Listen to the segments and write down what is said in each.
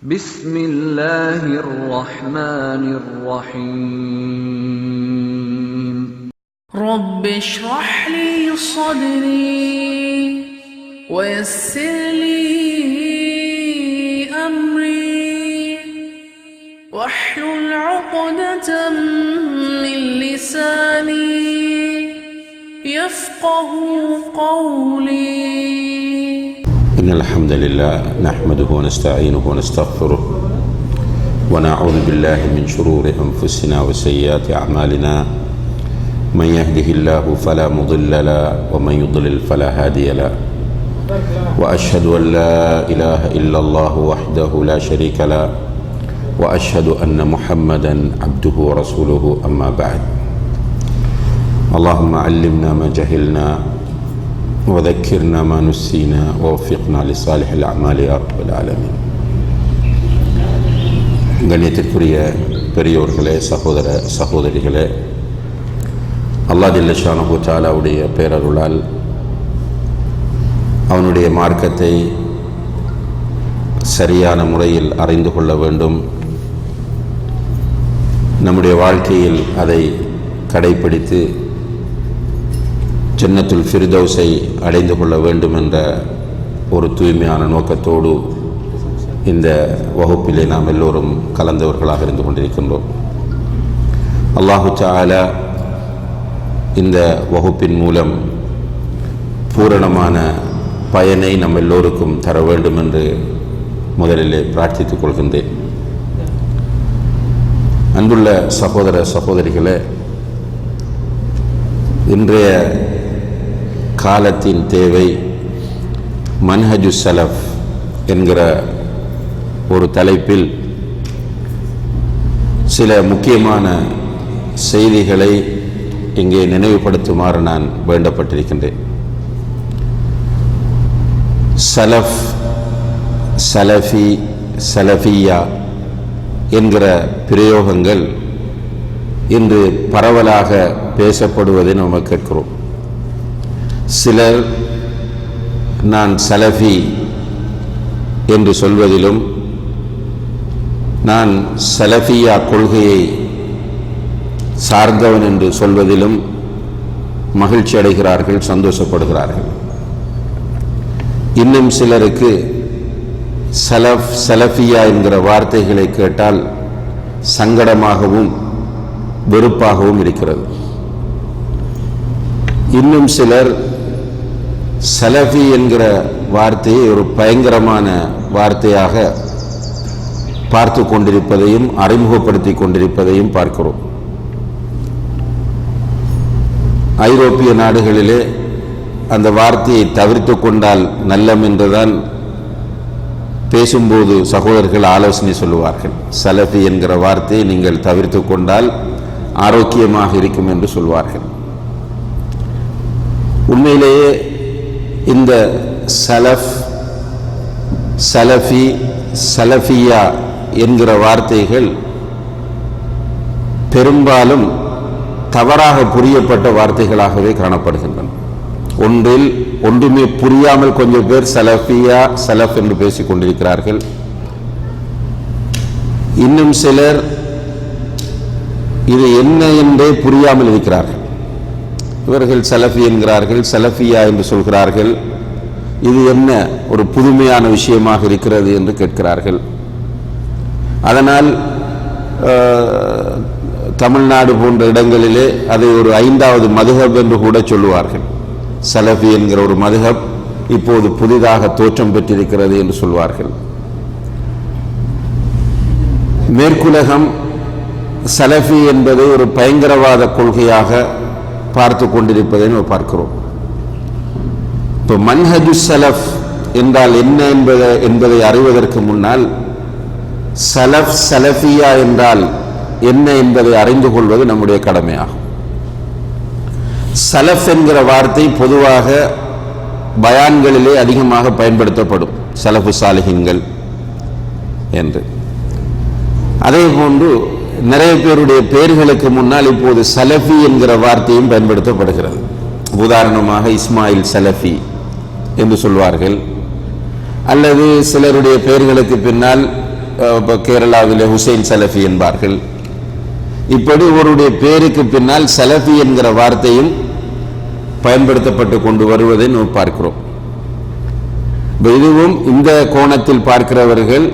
بسم الله الرحمن الرحيم رب اشرح لي صدري ويسر لي أمري واحلل عقدة من لساني يفقه قولي. إن الحمد لله نحمده ونستعينه ونستغفره ونعوذ بالله من شرور أنفسنا وسيئات أعمالنا من يهده الله فلا مضل له ومن يضلل فلا هادي له وأشهد أن لا إله إلا الله وحده لا شريك له وأشهد أن محمدا عبده ورسوله أما بعد. اللهم علمنا ما جهلنا وذكرنا ما نسينا ووفقنا لصالح الأعمال يا رب العالمين. கண்ணியத்திற்குரிய பெரியோர்களே, சகோதர சகோதரிகளே, அல்லாஹ் ஜல்ல ஷானஹு தஆலாவுடைய பேரருளால் அவனுடைய மார்க்கத்தை சரியான முறையில் அறிந்து கொள்ள வேண்டும், நம்முடைய வாழ்க்கையில் அதை கடைப்பிடித்து ஜன்னத்துல் ஃபிர்தௌஸை அடைந்து கொள்ள வேண்டும் என்ற ஒரு தூய்மையான நோக்கத்தோடு இந்த வகுப்பிலே நாம் எல்லோரும் கலந்தவர்களாக இருந்து கொண்டிருக்கின்றோம். அல்லாஹு தஆலா இந்த வகுப்பின் மூலம் பூரணமான பயனை நம் எல்லோருக்கும் தர வேண்டும் என்று முதலிலே பிரார்த்தித்துக் கொள்கின்றேன். அன்புள்ள சகோதர சகோதரிகளே, இன்றைய காலத்தின் தேவை மன்ஹஜு ஸலஃப் என்கிற ஒரு தலைப்பில் சில முக்கியமான செய்திகளை இங்கே நினைவுபடுத்துமாறு நான் வேண்டப்பட்டிருக்கின்றேன். ஸலஃப், ஸலஃபி, ஸலஃபியா என்கிற பிரயோகங்கள் இன்று பரவலாக பேசப்படுவதை நாம் கேட்கிறோம். சிலர் நான் ஸலஃபி என்று சொல்வதிலும் நான் ஸலஃபியா கொள்கையை சார்ந்தவன் என்று சொல்வதிலும் மகிழ்ச்சி அடைகிறார்கள், சந்தோஷப்படுகிறார்கள். இன்னும் சிலருக்கு ஸலஃப், ஸலஃபியா என்கிற வார்த்தைகளை கேட்டால் சங்கடமாகவும் வெறுப்பாகவும் இருக்கிறது. இன்னும் சிலர் ஸலஃபி என்கிற வார்த்தையை ஒரு பயங்கரமான வார்த்தையாக பார்த்து கொண்டிருப்பதையும் அறிமுகப்படுத்தி கொண்டிருப்பதையும் பார்க்கிறோம். ஐரோப்பிய நாடுகளிலே அந்த வார்த்தையை தவிர்த்து கொண்டால் நல்லம் என்றுதான் பேசும்போது சகோதரர்கள் ஆலோசனை சொல்லுவார்கள். ஸலஃபி என்கிற வார்த்தையை நீங்கள் தவிர்த்து கொண்டால் ஆரோக்கியமாக இருக்கும் என்று சொல்வார்கள். உண்மையிலேயே இந்த ஸலஃப், ஸலஃபி, ஸலஃபியா என்கிற வார்த்தைகள் பெரும்பாலும் தவறாக புரியப்பட்ட வார்த்தைகளாகவே காணப்படுகின்றன. ஒன்றுமே புரியாமல் கொஞ்சம் பேர் ஸலஃபியா, ஸலஃப் என்று பேசிக் கொண்டிருக்கிறார்கள். இன்னும் சிலர் இது என்ன என்றே புரியாமல் இருக்கிறார்கள். இவர்கள் ஸலஃபி என்கிறார்கள், ஸலஃபியா என்று சொல்கிறார்கள், இது என்ன ஒரு புதுமையான விஷயமாக இருக்கிறது என்று கேட்கிறார்கள். அதனால் தமிழ்நாடு போன்ற இடங்களிலே அதை ஒரு 5வது மதுஹப் என்று கூட சொல்லுவார்கள். ஸலஃபி என்கிற ஒரு மதுஹப் இப்போது புதிதாக தோற்றம் பெற்றிருக்கிறது என்று சொல்வார்கள். மேற்குலகம் ஸலஃபி என்பதை ஒரு பயங்கரவாத கொள்கையாக பார்த்து கொண்டிருப்பதை நாம் பார்க்கிறோம். இப்போ மன்ஹஜு ஸலஃப் என்றால் என்ன என்பதை அறிவதற்கு முன்னால் ஸலஃப், ஸலஃபியா என்றால் என்ன என்பதை அறிந்து கொள்வது நம்முடைய கடமையாகும். ஸலஃப் என்கிற வார்த்தை பொதுவாக பயான்களிலே அதிகமாக பயன்படுத்தப்படும், ஸலஃபு சாலிஹீன்கள் என்று. அதே போன்று நிறைய பேருடைய பெயர்களுக்கு முன்னால் இப்போது ஸலஃபி என்கிற வார்த்தையும் பயன்படுத்தப்படுகிறது. உதாரணமாக இஸ்மாயில் ஸலஃபி என்று சொல்வார்கள், அல்லது சிலருடைய பெயர்களுக்கு பின்னால் கேரளாவில் ஹுசைன் சலஃபி என்பார்கள். இப்படி ஒருடைய பேருக்கு பின்னால் சலஃபி என்கிற வார்த்தையும் பயன்படுத்தப்பட்டு கொண்டு வருவதை நாம் பார்க்கிறோம். இதுவும் இந்த கோணத்தில் பார்க்கிறவர்கள்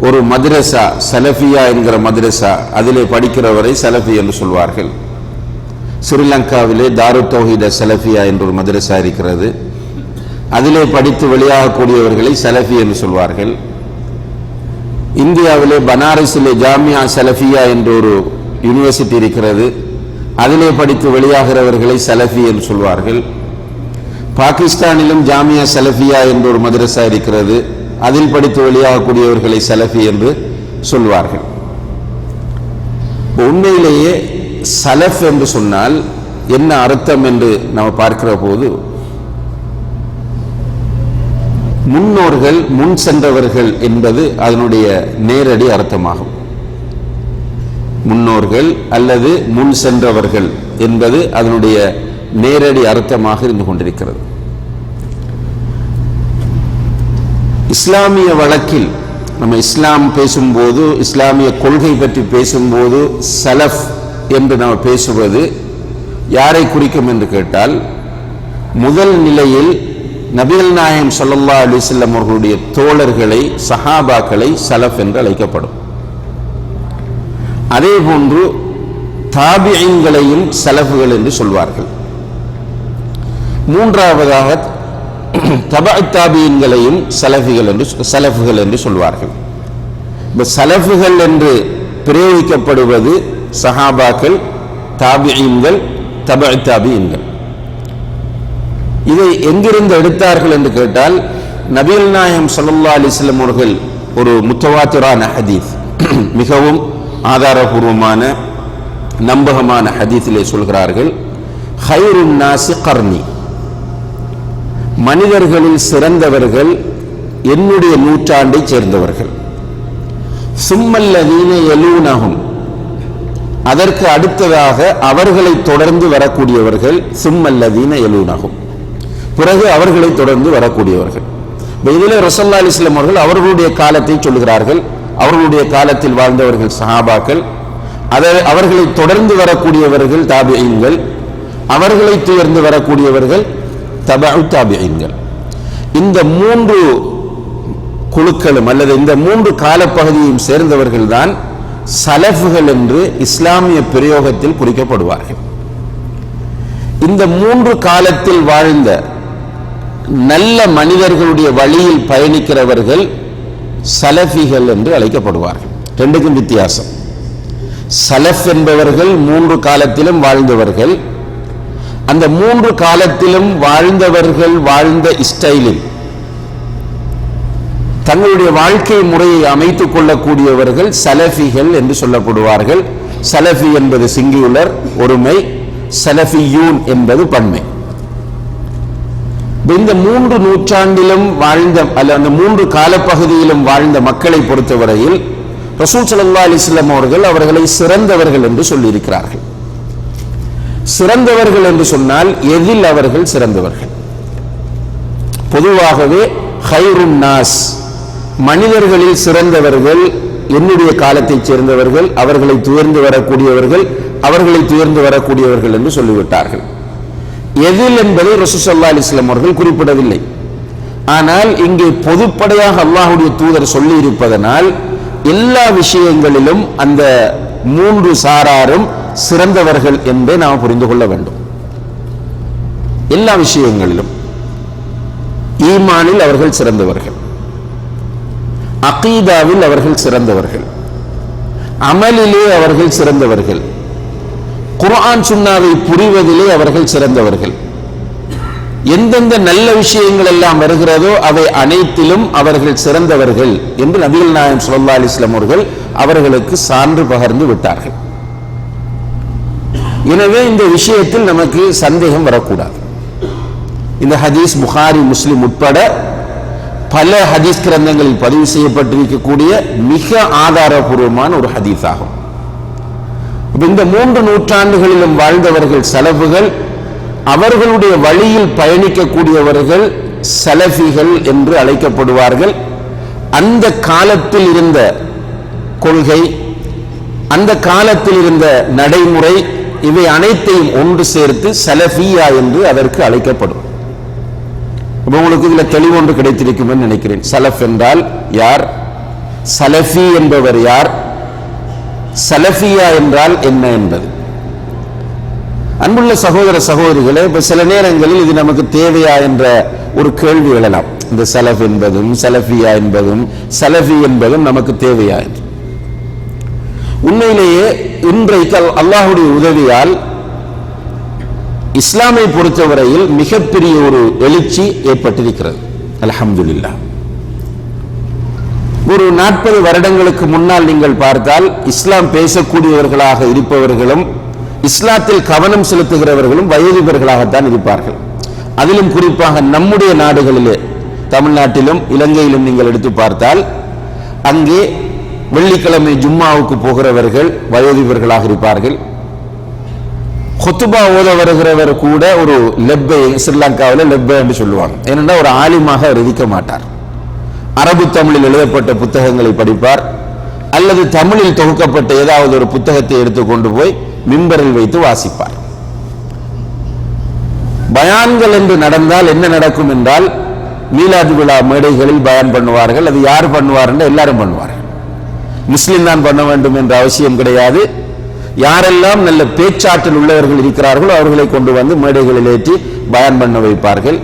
ஒரு மദ്രസா சலஃபியா என்கிற மദ്രസா அதிலே படிக்கிறவரை சலஃபி என்று சொல்வார்கள். ஸ்ரீலங்காவிலே தாரு தௌஹீத சலஃபியா என்ற ஒரு மദ്രസா இருக்கிறது. அதிலே படித்து வெளியாகக்கூடியவர்களை சலஃபி என்று சொல்வார்கள். இந்தியாவிலே பனாரஸிலே ஜாமியா சலஃபியா என்ற ஒரு யூனிவர்சிட்டி இருக்கிறது. அதிலே படித்து வெளியாகிறவர்களை சலஃபி என்று சொல்வார்கள். பாகிஸ்தானிலும் ஜாமியா சலஃபியா என்ற ஒரு மദ്രസா இருக்கிறது. அதில் படித்து வெளியாகக்கூடியவர்களை சலஃபி என்று சொல்வார்கள். உண்மையிலேயே சலஃப் என்று சொன்னால் என்ன அர்த்தம் என்று நாம் பார்க்கிற போது, முன்னோர்கள் முன் சென்றவர்கள் என்பது அதனுடைய நேரடி அர்த்தமாகும். முன்னோர்கள் அல்லது முன் சென்றவர்கள் என்பது அதனுடைய நேரடி அர்த்தமாக இருந்து கொண்டிருக்கிறது. இஸ்லாமிய வழக்கில் நம்ம இஸ்லாம் பேசும்போது, இஸ்லாமிய கொள்கை பற்றி பேசும்போது சலஃப் என்று நாம் பேசுவது யாரை குறிக்கும் என்று கேட்டால், முதல் நிலையில் நபிகள் நாயகம் ஸல்லல்லாஹு அலைஹி வஸல்லம் அவர்களுடைய தோழர்களை, சஹாபாக்களை சலஃப் என்று அழைக்கப்படும். அதே போன்று தாபிஈன்களையும் சலஃபுகள் என்று சொல்வார்கள். மூன்றாவதாக தபஅ தாபிஈன்களையும் சலஃபுகள் என்று சொல்வார்கள். இந்த சலஃபுகள் என்று பிரயோகிக்கப்படுவது சஹாபாக்கள், தாபிஈன்கள், தபஅ தாபிஈன்கள். இதை எங்கிருந்து எடுத்தார்கள் என்று கேட்டால், நபிகள் நாயகம் ஸல்லல்லாஹு அலைஹி வஸல்லம் அவர்கள் ஒரு முத்தவாத்திரான ஹதீஸ், மிகவும் ஆதாரபூர்வமான நம்பகமான ஹதீஸிலே சொல்கிறார்கள், ஹைருன் நாஸி கர்னி, மனிதர்களில் சிறந்தவர்கள் என்னுடைய நூற்றாண்டை சேர்ந்தவர்கள். சும்மல்லதீன யலூனஹும், அதற்கு அடுத்ததாக அவர்களை தொடர்ந்து வரக்கூடியவர்கள். சும்மல்லதீன யலூனஹும், பிறகு அவர்களை தொடர்ந்து வரக்கூடியவர்கள். இதில் ரசூலுல்லாஹி அலைஹி வஸல்லம் அவர்கள் அவர்களுடைய காலத்தை சொல்கிறார்கள். அவர்களுடைய காலத்தில் வாழ்ந்தவர்கள் சஹாபாக்கள், அவர்களை தொடர்ந்து வரக்கூடியவர்கள் தாபிஈன்கள், அவர்களை தொடர்ந்து வரக்கூடியவர்கள் தபஅ தாபிஈன்கள். இந்த மூன்று குழுக்களும் அல்லது இந்த மூன்று காலப்பகுதியையும் சேர்ந்தவர்கள் தான் சலஃபுகள் என்று இஸ்லாமிய பிரயோகத்தில் குறிக்கப்படுவார்கள். இந்த மூன்று காலத்தில் வாழ்ந்த நல்ல மனிதர்களுடைய வழியில் பயணிக்கிறவர்கள் சலஃபிகள் என்று அழைக்கப்படுவார்கள். ரெண்டுக்கும் வித்தியாசம். சலஃப் என்பவர்கள் மூன்று காலத்திலும் வாழ்ந்தவர்கள். அந்த மூன்று காலத்திலும் வாழ்ந்தவர்கள் வாழ்ந்த ஸ்டைலில் தங்களுடைய வாழ்க்கை முறையை அமைத்துக் கொள்ளக்கூடியவர்கள் சலஃபிகள் என்று சொல்லப்படுவார்கள். சலஃபி என்பது சிங்குலர், ஒருமை, சலஃபியூன் என்பது பன்மை. இந்த மூன்று நூற்றாண்டிலும் வாழ்ந்த அந்த மூன்று காலப்பகுதியிலும் வாழ்ந்த மக்களை பொறுத்தவரையில் ரசூல் ஸல்லல்லாஹு அலைஹி வஸல்லம் அவர்கள் அவர்களை சிறந்தவர்கள் என்று சொல்லியிருக்கிறார்கள். சிறந்தவர்கள் என்று சொன்னால் எதில் அவர்கள் சிறந்தவர்கள்? பொதுவாகவே ஹைருன் நாஸ், மனிதர்களில் சிறந்தவர்கள் என்னுடைய காலத்தைச் சேர்ந்தவர்கள், அவர்களை துயர்ந்து வரக்கூடியவர்கள், அவர்களை துயர்ந்து வரக்கூடியவர்கள் என்று சொல்லிவிட்டார்கள். எதில் என்பதை ரசூல் ஸல்லல்லாஹு அலைஹி வஸல்லம் அவர்கள் குறிப்பிடவில்லை. ஆனால் இங்கே பொதுப்படையாக அல்லாஹ்வுடைய தூதர் சொல்லி இருப்பதனால் எல்லா விஷயங்களிலும் அந்த மூன்று சாராரும் சிறந்தவர்கள் என்பதை நாம் புரிந்து கொள்ள வேண்டும். எல்லா விஷயங்களிலும் ஈமானில் அவர்கள் சிறந்தவர்கள், அகீதாவில் அவர்கள் சிறந்தவர்கள், அமலிலே அவர்கள் சிறந்தவர்கள், குர்ஆன் சுன்னாவை புரிவதிலே அவர்கள் சிறந்தவர்கள். எந்தெந்த நல்ல விஷயங்கள் எல்லாம் வருகிறதோ அவை அனைத்திலும் அவர்கள் சிறந்தவர்கள் என்று நபிகள் நாயகம் ஸல்லல்லாஹு அலைஹி வஸல்லம் அவர்கள் அவர்களுக்கு சான்று பகர்ந்து விட்டார்கள். எனவே இந்த விஷயத்தில் நமக்கு சந்தேகம் வரக்கூடாது. இந்த ஹதீஸ் புகாரி, முஸ்லிம் உட்பட பல ஹதீஸ் கிரந்தங்களில் பதிவு செய்யப்பட்டிருக்கக்கூடிய மிக ஆதாரபூர்வமான ஒரு ஹதீஸ் ஆகும். இந்த மூன்று நூற்றாண்டுகளிலும் வாழ்ந்தவர்கள் சலஃபுகள், அவர்களுடைய வழியில் பயணிக்கக்கூடியவர்கள் சலஃபிகள் என்று அழைக்கப்படுவார்கள். அந்த காலத்தில் இருந்த கொள்கை, அந்த காலத்தில் இருந்த நடைமுறை, இவை அனைத்தையும் ஒன்று சேர்த்து ஸலஃபியா என்று அதற்கு அழைக்கப்படும். உங்களுக்கு இதுல தெளிவு ஒன்று கிடைத்திருக்கும் என்று நினைக்கிறேன். ஸலஃப் என்றால் யார், ஸலஃபி என்பவர் யார், ஸலஃபியா என்றால் என்ன என்பது. அன்புள்ள சகோதர சகோதரிகளே, இப்ப சில நேரங்களில் இது நமக்கு தேவையா என்ற ஒரு கேள்வி எழலாம். இந்த ஸலஃப் என்பதும் ஸலஃபியா என்பதும் ஸலஃபி என்பதும் நமக்கு தேவையா என்று. உண்மையிலேயே இன்றைக்கு அல்லாஹ்வுடைய உதவியால் இஸ்லாமை பொறுத்தவரையில் மிகப்பெரிய ஒரு எழுச்சி ஏற்பட்டிருக்கிறது. அல்ஹம்துலில்லாஹ். ஒரு 40 வருடங்களுக்கு முன்னால் நீங்கள் பார்த்தால் இஸ்லாம் பேசக்கூடியவர்களாக இருப்பவர்களும் இஸ்லாத்தில் கவனம் செலுத்துகிறவர்களும் வயோதிபர்களாகத்தான் இருப்பார்கள். அதிலும் குறிப்பாக நம்முடைய நாடுகளிலே, தமிழ்நாட்டிலும் இலங்கையிலும் நீங்கள் எடுத்து பார்த்தால் அங்கே வெள்ளிக்கிழமை ஜும்மாவுக்கு போகிறவர்கள் வயோதிபர்களாக இருப்பார்கள். ஹுத்பா ஓத வருகிறவர் கூட ஒரு லெப்பை, ஸ்ரீலங்காவில் லெப்பை என்று சொல்லுவாங்க. ஏனென்றால் ஒரு ஆலிமாக அவர் இருக்க மாட்டார். அரபு தமிழில் எழுதப்பட்ட புத்தகங்களை படிப்பார், அல்லது தமிழில் தொகுக்கப்பட்ட ஏதாவது ஒரு புத்தகத்தை எடுத்துக்கொண்டு போய் மிம்பரில் வைத்து வாசிப்பார். பயான்கள் என்று நடந்தால் என்ன நடக்கும் என்றால், மீலாது விழா மேடைகளில் பயான் பண்ணுவார்கள். அது யார் பண்ணுவார் என்று எல்லாரும் பண்ணுவார்கள். முஸ்லிம் தான் பண்ண வேண்டும் என்ற அவசியம் கிடையாது. யாரெல்லாம் நல்ல பேச்சாற்றல் உள்ளவர்கள் இருக்கிறார்களோ அவர்களை கொண்டு வந்து மேடைகளில் ஏற்றி பயான் பண்ண வைப்பார்கள்.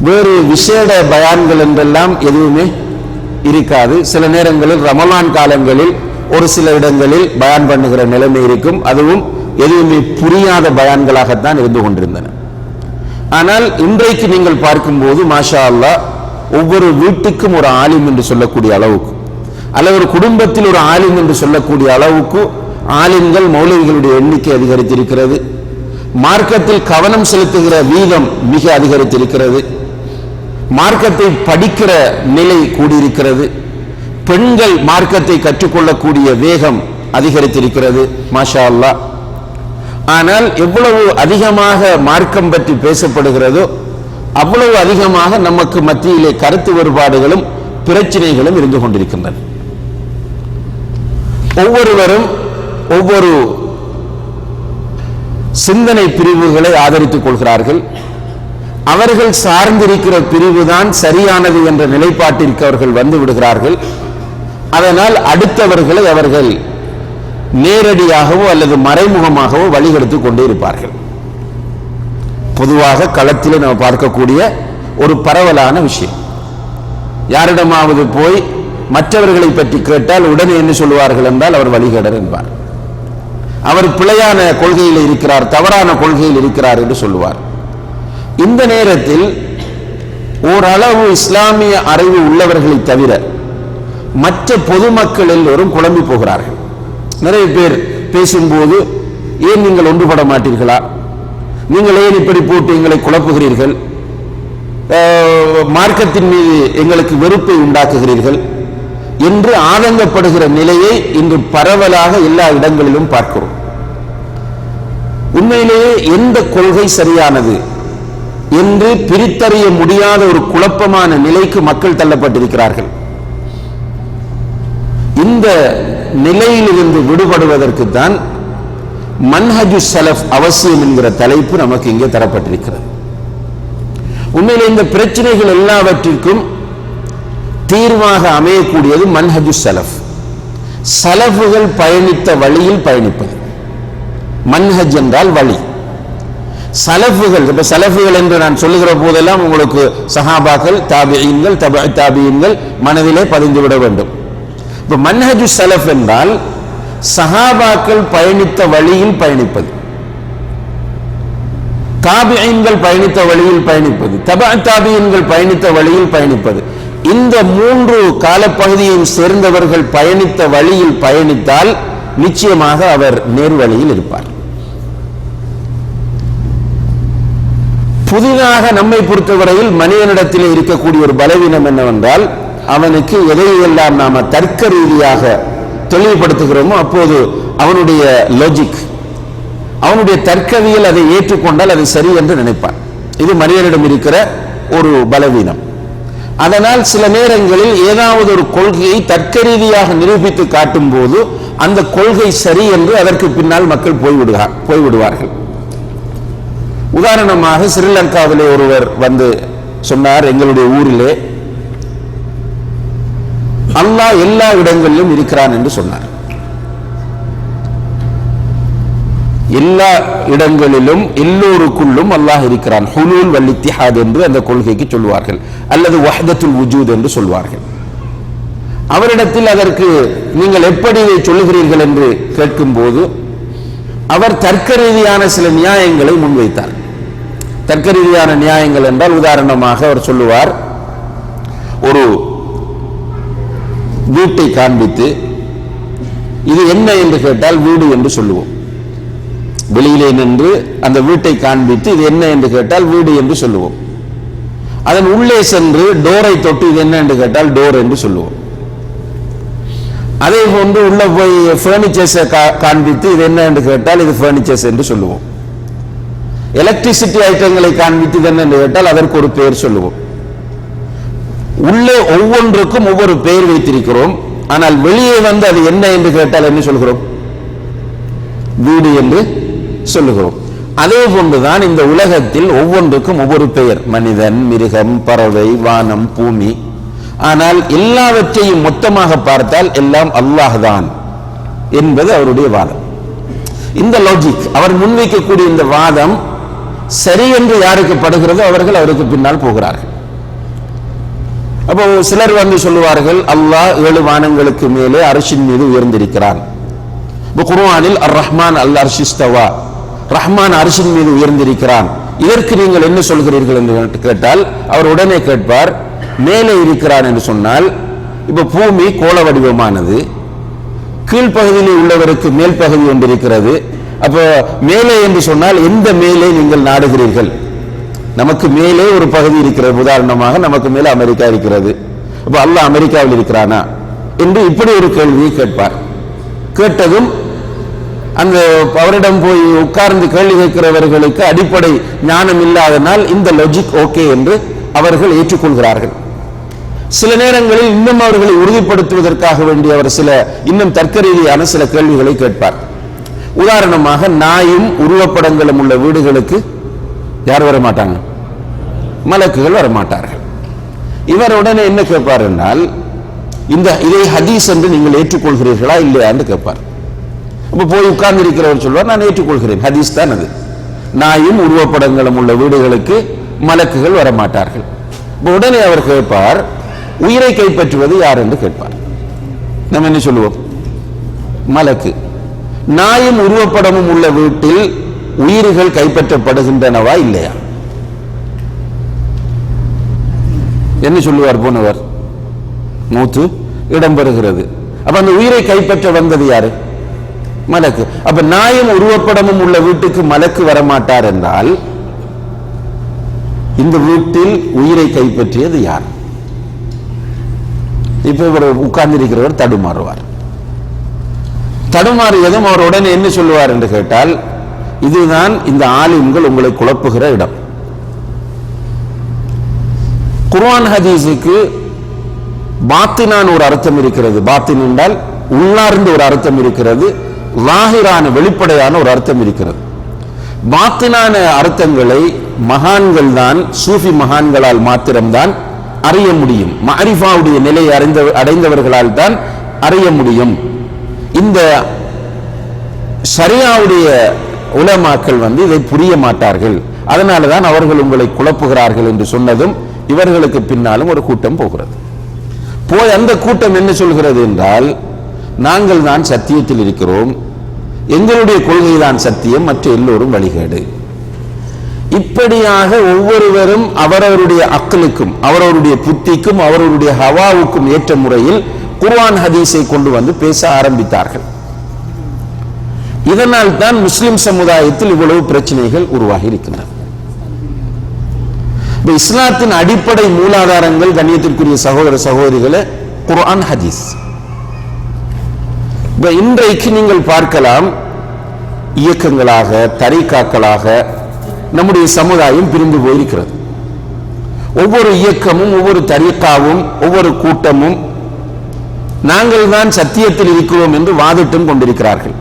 வேறு விசேட பயான்கள் என்றெல்லாம் எதுவுமே இருக்காது. சில நேரங்களில் ரமலான் காலங்களில் ஒரு சில இடங்களில் பயான் பண்ணுகிற நிலைமை இருக்கும். அதுவும் எதுவுமே புரியாத பயான்களாகத்தான் இருந்து கொண்டிருந்தன. ஆனால் இன்றைக்கு நீங்கள் பார்க்கும்போது மாஷா அல்லாஹ், ஒவ்வொரு வீட்டுக்கும் ஒரு ஆலிம் என்று சொல்லக்கூடிய அளவுக்கு, அல்லது ஒரு குடும்பத்தில் ஒரு ஆலிம் என்று சொல்லக்கூடிய அளவுக்கு ஆலிம்கள், மௌலவிகளுடைய எண்ணிக்கை அதிகரித்திருக்கிறது. மார்க்கத்தில் கவனம் செலுத்துகிற வீதம் மிக அதிகரித்திருக்கிறது. மார்க்கத்தை படிக்கிற நிலை கூடியிருக்கிறது. பெண்கள் மார்க்கத்தை கற்றுக்கொள்ளக்கூடிய வேகம் அதிகரித்திருக்கிறது. மாஷா அல்லாஹ். ஆனால் எவ்வளவு அதிகமாக மார்க்கம் பற்றி பேசப்படுகிறதோ அவ்வளவு அதிகமாக நமக்கு மத்தியிலே கருத்து வேறுபாடுகளும் பிரச்சனைகளும் இருந்து கொண்டிருக்கின்றன. ஒவ்வொருவரும் ஒவ்வொரு சிந்தனை பிரிவுகளை ஆதரித்துக் கொள்கிறார்கள். அவர்கள் சார்ந்திருக்கிற பிரிவுதான் சரியானது என்ற நிலைப்பாட்டிற்கு அவர்கள் வந்து விடுகிறார்கள். அதனால் அடுத்தவர்களை அவர்கள் நேரடியாகவோ அல்லது மறைமுகமாகவோ வழிகெடுத்துக் கொண்டே இருப்பார்கள். பொதுவாக களத்திலே நாம் பார்க்கக்கூடிய ஒரு பரவலான விஷயம். யாரிடமாவது போய் மற்றவர்களை பற்றி கேட்டால் உடனே என்ன சொல்லுவார்கள் என்றால், அவர் வழிகேடர் என்பார். அவர் பிழையான கொள்கையில் இருக்கிறார், தவறான கொள்கையில் இருக்கிறார் என்று சொல்லுவார். இந்த நேரத்தில் ஓரளவு இஸ்லாமிய அறிவு உள்ளவர்களை தவிர மற்ற பொதுமக்கள் எல்லோரும் குழம்பி போகிறார்கள். நிறைய பேர் பேசும்போது, ஏன் நீங்கள் ஒன்றுபட மாட்டீர்களா, நீங்கள் ஏன் இப்படி போட்டு எங்களை குழப்புகிறீர்கள், மார்க்கத்தின் மீது எங்களுக்கு வெறுப்பை உண்டாக்குகிறீர்கள் என்று ஆதங்கப்படுகிற நிலையை இன்று பரவலாக எல்லா இடங்களிலும் பார்க்கிறோம். உண்மையிலேயே எந்த கொள்கை சரியானது என்று பிரித்தறிய முடியாத ஒரு குழப்பமான நிலைக்கு மக்கள் தள்ளப்பட்டிருக்கிறார்கள். இந்த நிலையிலிருந்து விடுபடுவதற்கு தான் மன்ஹஜு ஸலஃப் அவசியம் என்கிற தலைப்பு நமக்கு இங்கே தரப்பட்டிருக்கிறது. உண்மையிலே இந்த பிரச்சனைகள் எல்லாவற்றிற்கும் தீர்வாக அமையக்கூடியது மன்ஹஜு ஸலஃப். ஸலஃபுகள் பயணித்த வழியில் பயணிப்பது. மன்ஹஜ் என்றால் வழி. ஸலஃபுகள், இப்ப ஸலஃபுகள் என்று நான் சொல்லுகிற போதெல்லாம் உங்களுக்கு சஹாபாக்கள், தாபிஈன்கள், தபஅ தாபிஈன்கள் மனதிலே பதிந்துவிட வேண்டும். இப்ப மன்ஹஜு ஸலஃப் என்றால் சஹாபாக்கள் பயணித்த வழியில் பயணிப்பது, தாபிஈன்கள் பயணித்த வழியில் பயணிப்பது, தபஅ தாபிஈன்கள் பயணித்த வழியில் பயணிப்பது. இந்த 3 காலப்பகுதியையும் சேர்ந்தவர்கள் பயணித்த வழியில் பயணித்தால் நிச்சயமாக அவர் நேர்வழியில் இருப்பார். புதிதாக நம்மை பொறுத்தவரையில் மனிதனிடத்தில் இருக்கக்கூடிய ஒரு பலவீனம் என்னவென்றால், அவனுக்கு எதையெல்லாம் நாம தர்க்க ரீதியாக தெளிவுபடுத்துகிறோமோ அப்போது அவனுடைய லாஜிக், அவனுடைய தர்க்கவியல் அதை ஏற்றுக்கொண்டால் அது சரி என்று நினைப்பான். இது மனிதனிடம் இருக்கிற ஒரு பலவீனம். அதனால் சில நேரங்களில் ஏதாவது ஒரு கொள்கையை தர்க்க ரீதியாக நிரூபித்து காட்டும் போது அந்த கொள்கை சரி என்று அதற்கு பின்னால் மக்கள் போய்விடுவார்கள். உதாரணமாக ஸ்ரீலங்காவிலே ஒருவர் வந்து சொன்னார், எங்களுடைய ஊரிலே அல்லாஹ் எல்லா இடங்களிலும் இருக்கிறான் என்று சொன்னார். எல்லா இடங்களிலும் எல்லோருக்குள்ளும் அல்லாஹ் இருக்கிறான். ஹுலூல் வல் இத்திஹாத் என்று அந்த கொள்கைக்கு சொல்வார்கள், அல்லது வஹ்தத்துல் வுஜூத் என்று சொல்வார்கள். அவரிடத்தில் அதற்கு நீங்கள் எப்படி இதை சொல்லுகிறீர்கள் என்று கேட்கும் போது அவர் தர்க்க ரீதியான சில நியாயங்களை முன்வைத்தார். தர்க்க ரீதியான நியாயங்கள் என்றால் உதாரணமாக அவர் சொல்லுவார், ஒரு வீட்டை காண்பித்து இது என்ன என்று கேட்டால் வீடு என்று சொல்லுவோம். வெளியிலே நின்று அந்த வீட்டை காண்பித்து இது என்ன என்று கேட்டால் வீடு என்று சொல்லுவோம். அதன் உள்ளே சென்று டோரை தொட்டு இது என்ன என்று கேட்டால் டோர் என்று சொல்லுவோம். அதே போன்று உள்ள போய் பர்னிச்சர்ஸை காண்பித்து இது என்ன என்று கேட்டால் இது பர்னிச்சர்ஸ் என்று சொல்லுவோம். எலக்ட்ரிசிட்டி ஐட்டங்களை காண்பித்து இது என்ன என்று கேட்டால் அதற்கு ஒரு பெயர் சொல்லுவோம். உள்ளே ஒவ்வொன்றுக்கும் ஒவ்வொரு பெயர் வைத்திருக்கிறோம். ஆனால் வெளியே வந்து அது என்ன என்று கேட்டால் என்ன சொல்கிறோம்? வீடு என்று சொல்லுகிறோம். அதே போன்றுதான் இந்த உலகத்தில் ஒவ்வொன்றுக்கும் ஒவ்வொரு பெயர், மனிதன், மிருகம், பறவை, வானம், பூமி. ஆனால் எல்லாவற்றையும் மொத்தமாக பார்த்தால் எல்லாம் அல்லாஹ் தான் என்பது அவருடைய வாதம். இந்த லாஜிக், அவர் முன்வைக்கக்கூடிய இந்த வாதம் சரி என்று யாருக்கு படுகிறதோ அவர்கள் அவருக்கு பின்னால் போகிறார்கள். அப்போ சிலர் வந்து சொல்லுவார்கள், அல்லாஹ் 7 வானங்களுக்கு மேலே அர்ஷின் மீது உயர்ந்திருக்கிறான். குர்ஆனில் அர் ரஹ்மான் அல் அர்ஷி இஸ்தவா, ரஹ்மான் அர்ஷின் மீது உயர்ந்திருக்கிறான், இதற்கு நீங்கள் என்ன சொல்கிறீர்கள் என்று கேட்டால் அவர் உடனே கேட்பார், மேலே இருக்கிறான் என்று சொன்னால் இப்ப பூமி கோள வடிவமானது, கீழ்ப்பகுதியில் உள்ளவருக்கு மேல் பகுதி ஒன்றிருக்கிறது. அப்ப மேலே என்று சொன்னால் எந்த மேலே நீங்கள் நாடுகிறீர்கள்? நமக்கு மேலே ஒரு பகுதி இருக்கிறது, உதாரணமாக நமக்கு மேலே அமெரிக்கா இருக்கிறது. அப்ப அல்லாஹ் அமெரிக்காவில் இருக்கிறானா என்று இப்படி ஒரு கேள்வியை கேட்பார். கேட்டதும் அந்த அவரிடம் போய் உட்கார்ந்து கேள்வி கேட்கிறவர்களுக்கு அடிப்படை ஞானம் இல்லாதனால் இந்த லாஜிக் ஓகே என்று அவர்கள் ஏற்றுக்கொள்கிறார்கள். சில நேரங்களில் இன்னும் அவர்களை உறுதிப்படுத்துவதற்காக வேண்டிய அவர் சில இன்னும் தர்க்க ரீதியான சில கேள்விகளை கேட்பார். உதாரணமாக நாயும் உருவப்படங்களும் உள்ள வீடுகளுக்கு யார் வர மாட்டாங்க? மலக்குகள் வரமாட்டார்கள். இவர் உடனே என்ன கேட்பார் என்றால், இதை ஹதீஸ் என்று நீங்கள் ஏற்றுக்கொள்கிறீர்களா இல்லையா என்று கேட்பார். அப்ப போய் உட்கார்ந்து இருக்கிறவர் சொல்வார், நான் ஏற்றுக்கொள்கிறேன், ஹதீஸ் தான் அது. நாயும் உருவப்படங்களும் உள்ள வீடுகளுக்கு மலக்குகள் வரமாட்டார்கள். உடனே அவர் கேட்பார், உயிரை கைப்பற்றுவது யார் என்று கேட்பார். நம்ம என்ன சொல்லுவோம்? மலக்கு. நாயும் உருவப்படமும் உள்ள வீட்டில் உயிர்கள் கைப்பற்றப்படுகின்றனவா இல்லையா? என்ன சொல்லுவார் போனவர்? மூத்து இடம்பெறுகிறது. அப்ப அந்த உயிரை கைப்பற்ற வந்தது யாரு? மலக்கு. அப்ப நாயும் உருவப்படமும் உள்ள வீட்டுக்கு மலக்கு வரமாட்டார் என்றால் இந்த வீட்டில் உயிரை கைப்பற்றியது யார்? இப்ப இவர் உட்கார்ந்திருக்கிறவர் தடுமாறுவார். தடுமாறியதும் அவர் உடனே என்ன சொல்லுவார் என்று கேட்டால், இதுதான் இந்த ஆலிம்கள் உங்களை குழப்புகிற இடம். குர்ஆன் ஹதீஸுக்கு பாத்தினான ஒரு அர்த்தம் இருக்கிறது. பாத்தின் என்றால் உள்ளார்ந்த ஒரு அர்த்தம் இருக்கிறது, லாஹிரான வெளிப்படையான ஒரு அர்த்தம் இருக்கிறது. பாத்தினான அர்த்தங்களை மகான்கள் தான், சூஃபி மகான்களால் மாத்திரம்தான் அறிய முடியும். மஅரிஃபாவுடைய நிலை அடைந்தவர்களால் தான் அறிய முடியும். இந்த ஷரியாவுடைய உலமாக்கள் வந்து இதை புரிய மாட்டார்கள், அதனாலதான் அவர்கள் உங்களை குழப்புகிறார்கள் என்று சொன்னதும் இவர்களுக்கு பின்னாலும் ஒரு கூட்டம் போகிறது. போய் அந்த கூட்டம் என்ன சொல்கிறது என்றால், நாங்கள் தான் சத்தியத்தில் இருக்கிறோம், எங்களுடைய கொள்கை தான் சத்தியம், மற்ற எல்லோரும் வழிகேடு. இப்படியாக ஒவ்வொருவரும் அவரவருடைய அக்லுக்கும் அவரவருடைய புத்திக்கும் அவரவருடைய ஹவாவுக்கும் ஏற்ற முறையில் குர்ஆன் ஹதீஸை கொண்டு வந்து பேச ஆரம்பித்தார்கள். இதனால் தான் முஸ்லிம் சமுதாயத்தில் இவ்வளவு பிரச்சனைகள் உருவாகி இருக்கின்றன. இஸ்லாத்தின் அடிப்படை மூலாதாரங்கள், கண்ணியத்திற்குரிய சகோதர சகோதரிகளே, குர்ஆன் ஹதீஸ். இன்றைக்கு நீங்கள் பார்க்கலாம், இயக்கங்களாக தரீகாக்களாக நம்முடைய சமுதாயம் பிரிந்து போயிருக்கிறது. ஒவ்வொரு இயக்கமும் ஒவ்வொரு தரீக்காவும் ஒவ்வொரு கூட்டமும் நாங்கள் தான் சத்தியத்தில் இருக்கிறோம் என்று வாதிட்டும் கொண்டிருக்கிறார்கள்.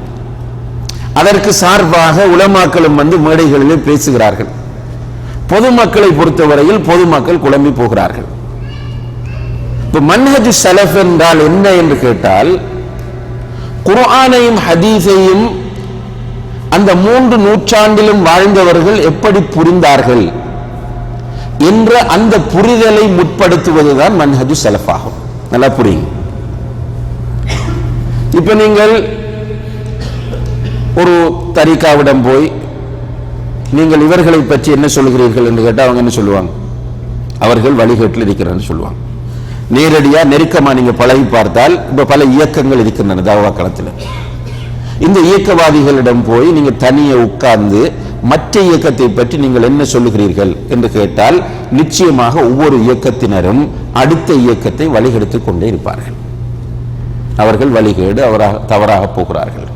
அதற்கு சார்பாக உலமாக்களும் வந்து மேடைகளிலே பேசுகிறார்கள். பொதுமக்களை பொறுத்தவரையில் பொதுமக்கள் குழம்பி போகிறார்கள். இப்ப மன்ஹஜ் ஸலஃப் என்றால் என்ன என்று கேட்டால், குர்ஆனையும் ஹதீஸையும் அந்த 3 நூற்றாண்டிலும் வாழ்ந்தவர்கள் எப்படி புரிந்தார்கள் என்ற அந்த புரிதலை முற்படுத்துவதுதான் மன்ஹஜ் ஸலஃப் ஆகும். நல்லா புரியுங்க. இப்ப நீங்கள் ஒரு தரீக்காவிடம் போய் நீங்கள் இவர்களை பற்றி என்ன சொல்கிறீர்கள் என்று கேட்டால் அவங்க என்ன சொல்லுவாங்க? அவர்கள் வழிகேட்டில் இருக்கிறான்னு சொல்லுவாங்க. நேரடியா நெருக்கமா நீங்க பழகி பார்த்தால் இப்ப பல இயக்கங்கள் இருக்கின்றன தாவா களத்தில். இந்த இயக்கவாதிகளிடம் போய் நீங்க தனியே உட்கார்ந்து மற்ற இயக்கத்தை பற்றி நீங்கள் என்ன சொல்லுகிறீர்கள் என்று கேட்டால் நிச்சயமாக ஒவ்வொரு இயக்கத்தினரும் அடுத்த இயக்கத்தை வழிகெடுத்துக் கொண்டே இருப்பார்கள். அவர்கள் வழிகேடு தவறாக போகிறார்கள்.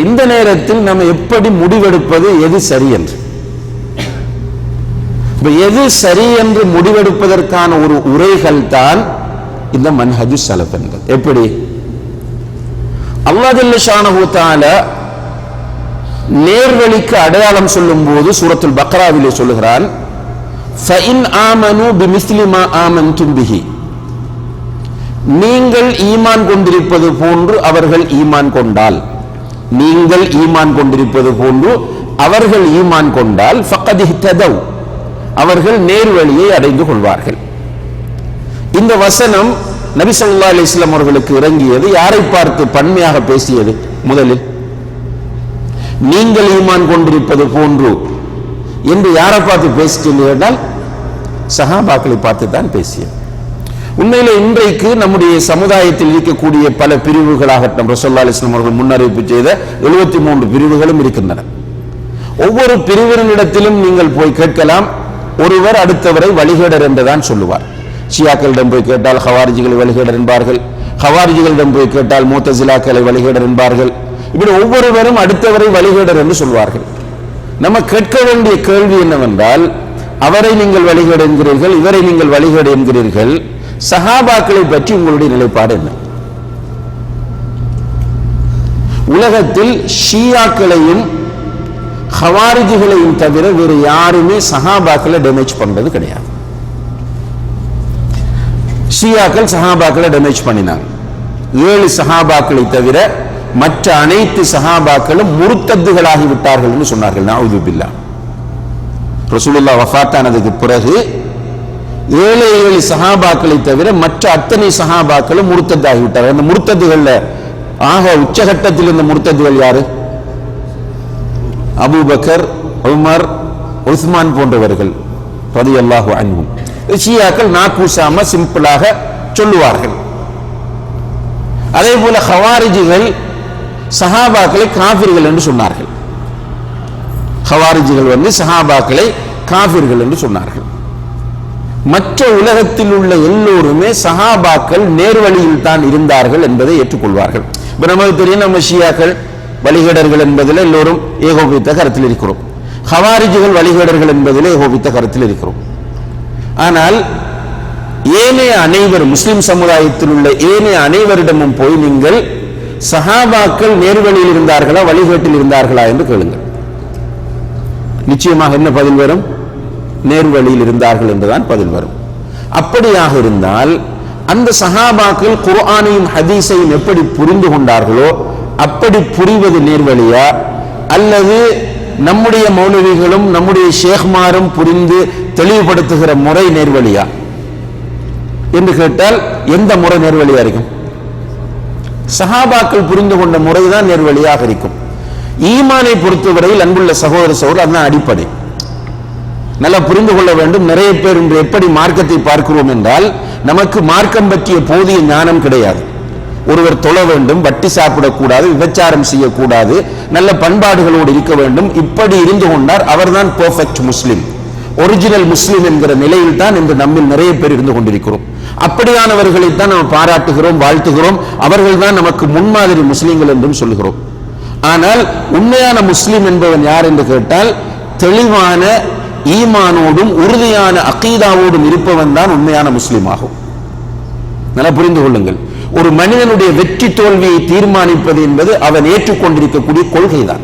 இந்த நேரத்தில் நம்ம எப்படி முடிவெடுப்பது எது சரி என்று? எது சரி என்று முடிவெடுப்பதற்கான ஒரு உரைகள் தான் இந்த மன்ஹஜ் ஸலஃப் என்பது. எப்படி? அல்லாஹ் ஜல்ல ஷானஹு தஆலா நேர்வழிக்கு அடையாளம் சொல்லும் போது சூரத்துல் பக்ராவிலே சொல்லுகிறான், ஃபஇன் ஆமனு பிமிஸ்லி மா ஆமன்தும் பிஹி, நீங்கள் ஈமான் கொண்டிருப்பது போன்று அவர்கள் ஈமான் கொண்டால், நீங்கள் ஈமான் கொண்டிருப்பது போன்று அவர்கள் ஈமான் கொண்டால் ஃபக்கத் இஹ்ததவ், அவர்கள் நேர்வழியை அடைந்து கொள்வார்கள். இந்த வசனம் நபி ஸல்லல்லாஹு அலைஹி வஸல்லம் அவர்களுக்கு இறங்கியது யாரை பார்த்து பன்மையாக பேசியது? முதலில் நீங்கள் ஈமான் கொண்டிருப்பது போன்று என்று யாரை பார்த்து பேசிட்டு கேட்டால் சஹாபாக்களை பார்த்து தான் பேசியது. உண்மையிலே இன்றைக்கு நம்முடைய சமுதாயத்தில் இருக்கக்கூடிய பல பிரிவுகளாகட்டும், ரசூலுல்லாஹி அலைஹி வஸல்லம் அவர்கள் முன்னறிவிப்பு செய்த 73 பிரிவுகளும் இருக்கின்றன. ஒவ்வொரு பிரிவினரிடத்திலும் நீங்கள் போய் கேட்கலாம், ஒருவர் அடுத்தவரை வழிகேடர் என்றுதான் சொல்லுவார். ஷியாக்களிடம் போய் கேட்டால் ஹவாரிஜிகளை வழிகேடர் என்பார்கள், ஹவாரிஜிகளிடம் போய் கேட்டால் முத்தஸிலாக்களை வழிகேடர் என்பார்கள். இப்படி ஒவ்வொருவரும் அடுத்தவரை வழிகேடர் என்று சொல்வார்கள். நம்ம கேட்க வேண்டிய கேள்வி என்னவென்றால், அவரை நீங்கள் வழிகேடு என்கிறீர்கள், இவரை நீங்கள் வழிகேடு என்கிறீர்கள், சஹாபாக்களை பற்றி உங்களுடைய நிலைப்பாடு என்ன? உலகத்தில் ஷியாக்களையும் ஹவாரிஜிகளையும் தவிர வேறு யாருமே சஹாபாக்களை டேமேஜ் பண்றது கிடையாது. ஷியாக்கள் சஹாபாக்களை டேமேஜ் பண்ணினாங்க. 7 சஹாபாக்களை தவிர மற்ற அனைத்து சஹாபாக்களும் முர்த்தத்துகளாகி விட்டார்கள் என்று சொன்னார்கள். நஅூது பில்லாஹ். ரசூலுல்லாஹ் வஃபாத்தானதுக்கு பிறகு 7 சஹாபாக்களை தவிர மற்ற அத்தனை சஹாபாக்களும் முர்த்தத்தாகி விட்டார்கள். அந்த முர்த்தத்துகள்ல ஆக உச்சகட்டத்தில் இருந்த முர்த்தத்துகள் யாரு? அபூபக்கர், உமர், உஸ்மான் போன்றவர்கள் ரலியல்லாஹு அன்ஹும். ஷியாக்கள் நாக்கூசாம சிம்பிளாக சொல்லுவார்கள். அதே போல ஹவாரிஜிகள் சஹாபாக்களை காஃபிர்கள் என்று சொன்னார்கள். ஹவாரிஜிகள் வந்து சஹாபாக்களை காஃபிர்கள் என்று சொன்னார்கள். மற்ற உலகத்தில் உள்ள எல்லோருமே சஹாபாக்கள் நேர்வழியில் தான் இருந்தார்கள் என்பதை ஏற்றுக்கொள்வார்கள். இப்ப நமக்கு தெரியும், நம்ம ஷியாக்கள் வழிகேடர்கள் என்பதில் எல்லோரும் ஏகோபித்த கருத்தில் இருக்கிறோம். ஹவாரிஜிகள் வழிகேடர்கள் என்பதில் ஏகோபித்த கருத்தில் இருக்கிறோம். ஆனால் ஏனைய அனைவர் முஸ்லிம் சமுதாயத்தில் உள்ள ஏனைய அனைவரிடமும் போய் நீங்கள் சஹாபாக்கள் நேர்வழியில் இருந்தார்களா வழிகேட்டில் இருந்தார்களா என்று கேளுங்கள். நிச்சயமாக என்ன பதில் வரும்? நேர்வழியில் இருந்தார்கள் என்றுதான் பதில் வரும். அப்படியாக இருந்தால் அந்த சஹாபாக்கள் குர்ஆனையும் ஹதீஸையும் எப்படி புரிந்து கொண்டார்களோ அப்படி புரிவது நேர்வழியா, அல்லது நம்முடைய மௌலவிகளும் நம்முடைய ஷேக்மாரும் புரிந்து தெளிவுபடுத்துகிற முறை நேர்வழியா என்று கேட்டால் எந்த முறை நேர்வழியா இருக்கும்? சஹாபாக்கள் புரிந்து கொண்ட முறைதான் நேர்வழியாக இருக்கும். ஈமானை பொறுத்தவரையில் அன்புள்ள சகோதர சகோதரர் அதுதான் அடிப்படை. நல்லா புரிந்து கொள்ள வேண்டும். நிறைய பேர் இன்று எப்படி மார்க்கத்தை பார்க்கிறோம் என்றால், நமக்கு மார்க்கம் பற்றிய போதிய ஞானம் கிடையாது. ஒருவர் தொழ வேண்டும், வட்டி சாப்பிடக்கூடாது, விபச்சாரம் செய்யக்கூடாது, நல்ல பண்பாடுகளோடு இருக்க வேண்டும், இப்படி இருந்து கொண்டார் அவர்தான் பெர்ஃபெக்ட் முஸ்லிம், ஒரிஜினல் முஸ்லிம் என்கிற நிலையில் தான் இன்று நம்மில் நிறைய பேர் இருந்து கொண்டிருக்கிறோம். அப்படியானவர்களைத்தான் நாம் பாராட்டுகிறோம், வாழ்த்துகிறோம். அவர்கள் தான் நமக்கு முன்மாதிரி முஸ்லிம்கள் என்றும் சொல்லுகிறோம். ஆனால் உண்மையான முஸ்லிம் என்பவன் யார் என்று கேட்டால், தெளிவான ஈமானோடும் உறுதியான அகீதாவோடும் இருப்பவன் தான் உண்மையான முஸ்லிம் ஆகும். நல்லா புரிந்து கொள்ளுங்கள். ஒரு மனிதனுடைய வெற்றி தோல்வியை தீர்மானிப்பது என்பது அவன் ஏற்றுக்கொண்டிருக்கக்கூடிய கொள்கைதான்.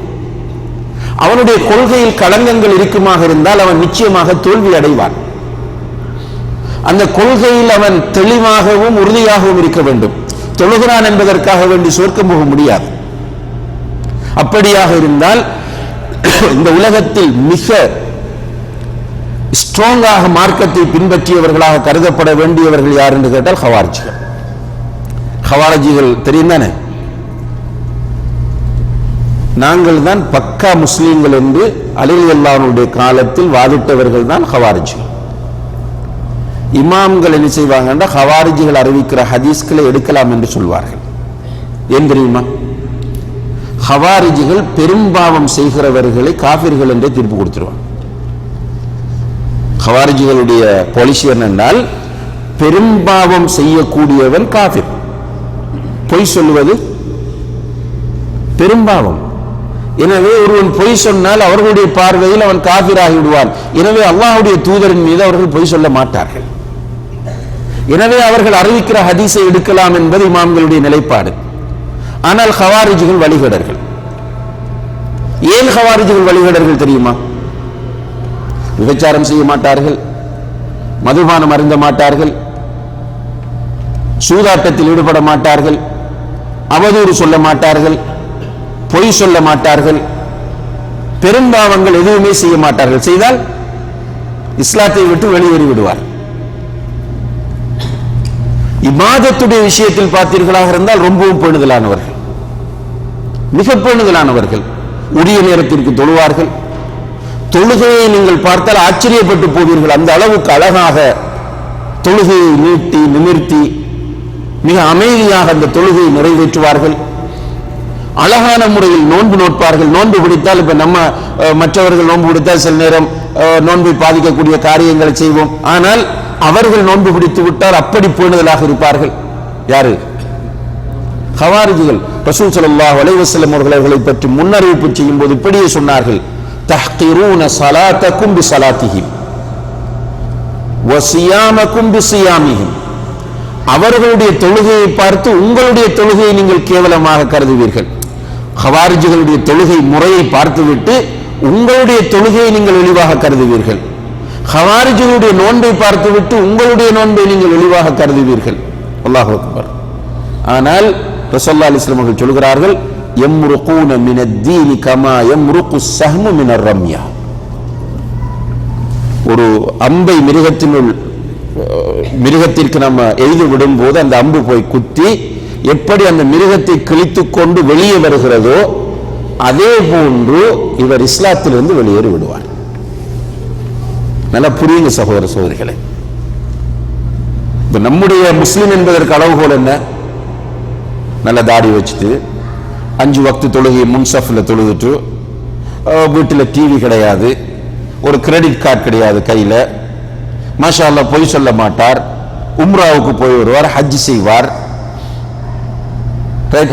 அவனுடைய கொள்கையில் களங்கங்கள் இருக்குமாக இருந்தால் அவன் நிச்சயமாக தோல்வி அடைவான். அந்த கொள்கையில் அவன் தெளிவாகவும் உறுதியாகவும் இருக்க வேண்டும். தொழுகிறான் என்பதற்காக வேண்டி சொர்க்கம் போக முடியாது. அப்படியாக இருந்தால் இந்த உலகத்தில் மிக ஸ்ட்ராங்காக மார்க்கத்தை பின்பற்றியவர்களாக கருதப்பட வேண்டியவர்கள் யார் என்று கேட்டால் ஹவாரிஜிகள். ஹவாரிஜிகள் தெரியும் தானே? நாங்கள் தான் பக்கா முஸ்லீம்கள் என்று அலி ரலியல்லாஹு காலத்தில் வாதிட்டவர்கள் தான் ஹவாரிஜிகள். இமாம்கள் என்ன செய்வாங்கன்னா ஹவாரிஜிகள் அறிவிக்கிற ஹதீஸ்களை எடுக்கலாம் என்று சொல்வார்கள். ஏன் தெரியுமா? ஹவாரிஜிகள் பெரும்பாவம் செய்கிறவர்களை காஃபிர்கள் என்றே தீர்ப்பு கொடுத்துருவாங்க. ஹவாரிஜிகளுடைய பாலிசி என்னென்றால், பெரும்பாவம் செய்யக்கூடியவன் காஃபிர். பொய் சொல்லுவது பெரும்பாவம். எனவே ஒருவன் பொய் சொன்னால் அவர்களுடைய பார்வையில் அவன் காஃபிராகி விடுவான். எனவே அல்லாஹ்வுடைய தூதரின் மீது அவர்கள் பொய் சொல்ல மாட்டார்கள். எனவே அவர்கள் அறிவிக்கிற ஹதீஸை எடுக்கலாம் என்பது இமாம்களுடைய நிலைப்பாடு. ஆனால் ஹவாரிஜிகள் வழிகேடர்கள். ஏன் ஹவாரிஜிகள் வழிகேடர்கள் தெரியுமா? விபச்சாரம் செய்ய மாட்டார்கள், மதுபானம் அருந்த மாட்டார்கள், சூதாட்டத்தில் ஈடுபட மாட்டார்கள், அவதூறு சொல்ல மாட்டார்கள், பொய் சொல்ல மாட்டார்கள், பெரும்பாவங்கள் எதுவுமே செய்ய மாட்டார்கள். செய்தால் இஸ்லாத்தை விட்டு வெளியேறி விடுவார். இபாதத்துடைய விஷயத்தில் பார்த்தீர்களாக இருந்தால் ரொம்பவும் பேணுதலானவர்கள், மிக பேணுதலானவர்கள். உரிய நேரத்திற்கு தொழுவார்கள். தொழுகையை நீங்கள் பார்த்தால் ஆச்சரியப்பட்டு போவீர்கள். அந்த அளவுக்கு அழகாக தொழுகையை நீட்டி நிமிர்த்தி மிக அமைதியாக அந்த தொழுகையை நிறைவேற்றுவார்கள். அழகான முறையில் நோன்பு நோட்பார்கள். நோன்பு பிடித்தால் இப்ப நம்ம மற்றவர்கள் நோன்பு பிடித்தால் சில நேரம் நோன்பை பாதிக்கக்கூடிய காரியங்களை செய்வோம். ஆனால் அவர்கள் நோன்பு பிடித்து விட்டால் அப்படி பேணுதலாக இருப்பார்கள். யாரு? ஹவாரிஜிகள். ரசூல் ஸல்லல்லாஹு அலைஹி வஸல்லம் அவர்களை பற்றி முன்னறிவிப்பு செய்யும் போது இப்படியே சொன்னார்கள், தஹ்கிரூன ஸலாத்தகும் பிஸலாத்திஹிம் வ ஸியாமகும் பிஸியாமிஹிம். அவர்களுடைய தொழுகையை பார்த்து உங்களுடைய தொழுகையை நீங்கள் கேவலமாக கருதுவீர்கள். ஹவாரிஜிகளுடைய தொழுகை முறையை பார்த்துவிட்டு உங்களுடைய தொழுகையை நீங்கள் இழிவாக கருதுவீர்கள். ஹவாரிஜிகளுடைய நோன்பை பார்த்துவிட்டு உங்களுடைய நோன்பை நீங்கள் இழிவாக கருதுவீர்கள். அல்லாஹு அக்பர். ஆனால் ரசூலுல்லாஹி அலைஹி வஸல்லம் அவர்கள் சொல்கிறார்கள், யம்ருகூன மினத்-தீனி கமா யம்ருகு ஸஹ்மு மினர் ரம்யா. ஒரு அம்பை மிருகத்திற்கு நம்ம எய்து விடும் போது அந்த அம்பு போய் குத்தி எப்படி அந்த மிருகத்தை கிழித்துக் கொண்டு வெளியே வருகிறதோ அதே போன்று இவர் இஸ்லாத்திலிருந்து வெளியேறி விடுவார். நல்லா புரியுங்க சகோதர சகோதரிகளே. இப்ப நம்முடைய முஸ்லிம் என்பதற்கு அளவுகோல் என்ன? நல்ல தாடி வச்சுட்டு 5 வக்து தொழுகை முன்சஃப்ல தொழுதுட்டு, வீட்டில் டிவி கிடையாது, ஒரு கிரெடிட் கார்டு கிடையாது கையில, மாஷா அல்லாஹ் பொய் சொல்ல மாட்டார், உம்ராவுக்கு போய் வருவார், ஹஜ் செய்வார்,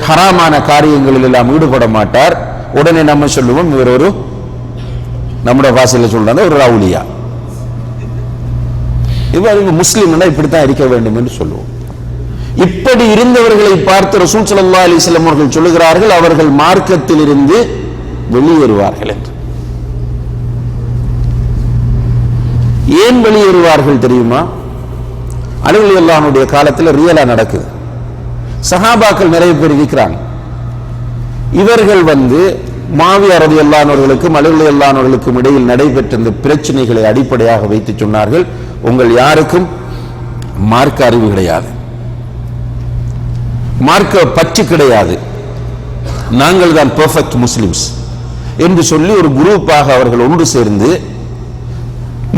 ஹராமான காரியங்களில் எல்லாம் ஈடுபட மாட்டார். உடனே நம்ம சொல்லுவோம் இவர் ஒரு, நம்முடைய பாசையில் சொல்றாங்க, ஒரு ரவுலியா. இவர் முஸ்லிம்னா இப்படித்தான் இருக்க வேண்டும் என்று சொல்லுவோம். இப்படி இருந்தவர்களை பார்த்து ரசூல் ஸல்லல்லாஹு அலைஹி வஸல்லம் அவர்கள் சொல்லுகிறார்கள், அவர்கள் மார்க்கத்தில் இருந்து வெளியேறுவார்கள் என்று. ஏன் வெளியேறுவார்கள் தெரியுமா? அலி ரலியல்லாஹு அன்ஹுடைய காலத்தில் ரியலா நடக்குது. சஹாபாக்கள் நிறைய பேர் இருக்கிறாங்க. இவர்கள் முஆவியா ரலியல்லாஹு அன்ஹு அவர்களுக்கும் அலி ரலியல்லாஹு அன்ஹு அவர்களுக்கும் இடையில் நடைபெற்ற இந்த பிரச்சனைகளை அடிப்படையாக வைத்து சொன்னார்கள், உங்கள் யாருக்கும் மார்க்க அறிவு கிடையாது, மார்க்க பற்று கிடையாது, நாங்கள் தான் பெர்ஃபெக்ட் முஸ்லிம்ஸ் என்று சொல்லி ஒரு குரூப்பாக அவர்கள் ஒன்று சேர்ந்து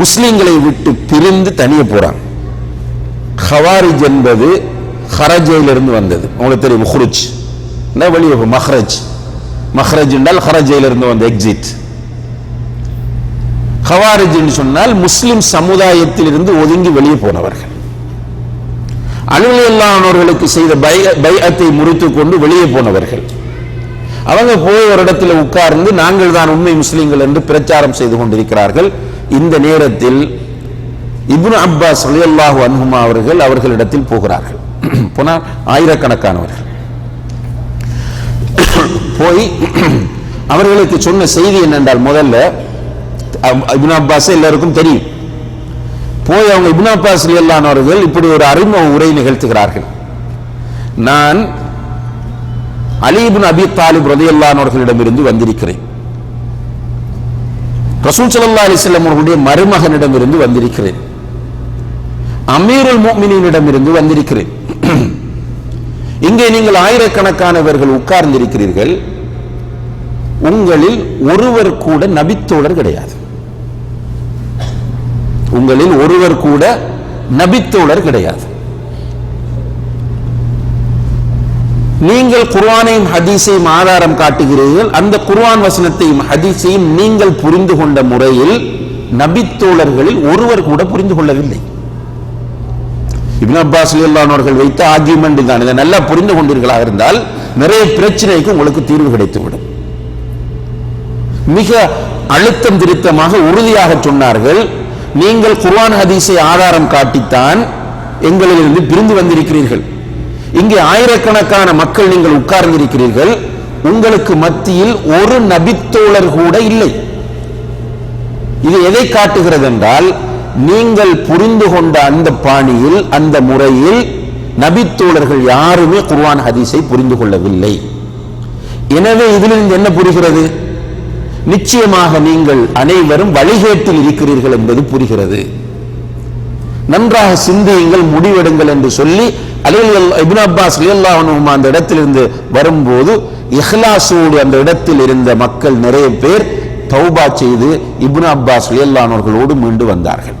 முஸ்லிம்களை விட்டு பிரிந்து தனியே போறாங்க. ஹவாரிஜ் என்பது ஹரஜையிலிருந்து வந்தது. உங்களுக்கு தெரியும், முஹ்ருஜ் வெளியே, மஹ்ரஜ், மஹ்ரஜ் என்றால் ஹரஜையிலிருந்து வந்த எக்ஸிட். ஹவாரிஜ் என்று சொன்னால் முஸ்லிம் சமுதாயத்தில் இருந்து ஒதுங்கி வெளியே போனவர்கள். அலி ரலியல்லாஹு அன்ஹு அவர்களுக்கு செய்த பைஅத்தை முறித்துக் கொண்டு வெளியே போனவர்கள். அவங்க போய் ஒரு இடத்துல உட்கார்ந்து நாங்கள் தான் உண்மை முஸ்லிம்கள் என்று பிரச்சாரம் செய்து கொண்டிருக்கிறார்கள். இந்த நேரத்தில் இப்னு அப்பாஸ் ரலியல்லாஹு அன்ஹுமா அவர்களிடத்தில் போகிறார்கள். போனால் ஆயிரக்கணக்கானவர்கள் போய் அவர்களுக்கு சொன்ன செய்தி என்னென்றால், முதல்ல இப்னு அப்பாஸ் எல்லாருக்கும் தெரியும். போய் அவங்க இப்னு அப்பாஸ் ரலியல்லாஹு அவர்கள் இப்படி ஒரு அறிமுக உரை நிகழ்த்துகிறார்கள். நான் அலி இப்னு அபி தாலிப் ரலியல்லாஹு அவர்களிடமிருந்து வந்திருக்கிறேன், ரசூல் ஸல்லல்லாஹு அலைஹி வஸல்லம் அவர்களுடைய மருமகனிடமிருந்து வந்திருக்கிறேன், அமீருல் முஃமினீனிடமிருந்து வந்திருக்கிறேன். இங்கே நீங்கள் ஆயிரக்கணக்கானவர்கள் உட்கார்ந்திருக்கிறீர்கள், உங்களில் ஒருவர் கூட நபித்தோழர் கிடையாது, உங்களில் ஒருவர் கூட நபித்தோழர் கிடையாது. நீங்கள் குர்ஆனையும் ஹதீஸையும் ஆதாரம் காட்டுகிறீர்கள், அந்த குர்ஆன் வசனத்தையும் ஹதீஸையும் நீங்கள் புரிந்து கொண்ட முறையில் நபித்தோழர்களில் ஒருவர் கூட புரிந்து கொள்ளவில்லை. இப்னு அப்பாஸ் ரலியல்லாஹு அவர்கள் வைத்த ஆர்கியூமெண்ட் தான். இதை நல்லா புரிந்து கொண்டீர்களாக இருந்தால் நிறைய பிரச்சனைக்கு உங்களுக்கு தீர்வு கிடைத்துவிடும். மிக அழுத்தம் திருத்தமாக உறுதியாக சொன்னார்கள், நீங்கள் குர்ஆன் ஹதீஸை ஆதாரம் காட்டித்தான் எங்களிலிருந்து பிரிந்து வந்திருக்கிறீர்கள். இங்கே ஆயிரக்கணக்கான மக்கள் நீங்கள் உட்கார்ந்திருக்கிறீர்கள், உங்களுக்கு மத்தியில் ஒரு நபித்தோழர் கூட இல்லை. இது எதை காட்டுகிறது என்றால், நீங்கள் புரிந்து கொண்ட அந்த பாணியில், அந்த முறையில் நபித்தோழர்கள் யாருமே குர்ஆன் ஹதீஸை புரிந்து கொள்ளவில்லை. எனவே இதிலிருந்து என்ன புரிகிறது? நிச்சயமாக நீங்கள் அனைவரும் வழிகேட்டில் இருக்கிறீர்கள் என்பது புரிகிறது. நன்றாக சிந்தியுங்கள், முடிவெடுங்கள் என்று சொல்லி இப்னு அப்பாஸ் ரலியல்லாஹு அன்ஹு அந்த இடத்திலிருந்து வரும்போது இஹ்லாஸோடு அந்த இடத்தில் இருந்த மக்கள் நிறைய பேர் தௌபா செய்து இப்னு அப்பாஸ் ரலியல்லாஹு அன்ஹு அவர்களோடு மீண்டு வந்தார்கள்.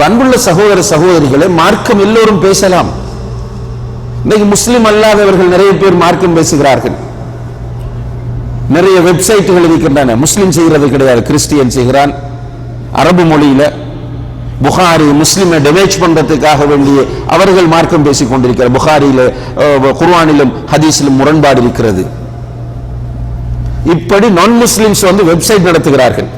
அன்புள்ள சகோதர சகோதரிகளே, மார்க்கம் எல்லோரும் பேசலாம். இன்னைக்கு முஸ்லிம் அல்லாதவர்கள் நிறைய பேர் மார்க்கம் பேசுகிறார்கள். நிறைய வெப்சைட்டுகள் இருக்கின்றன. முஸ்லிம் செய்கிறது கிடையாது, கிறிஸ்டியன் செய்கிறான். அரபு மொழியில புகாரி முஸ்லிமை டேமேஜ் பண்றதுக்காக வேண்டிய அவர்கள் மார்க்கம் பேசிக் கொண்டிருக்கிறார். புகாரியில குர்ஆனிலும் ஹதீஸிலும் முரண்பாடு இருக்கிறது. இப்படி நான் முஸ்லிம்ஸ் வெப்சைட் நடத்துகிறார்கள்.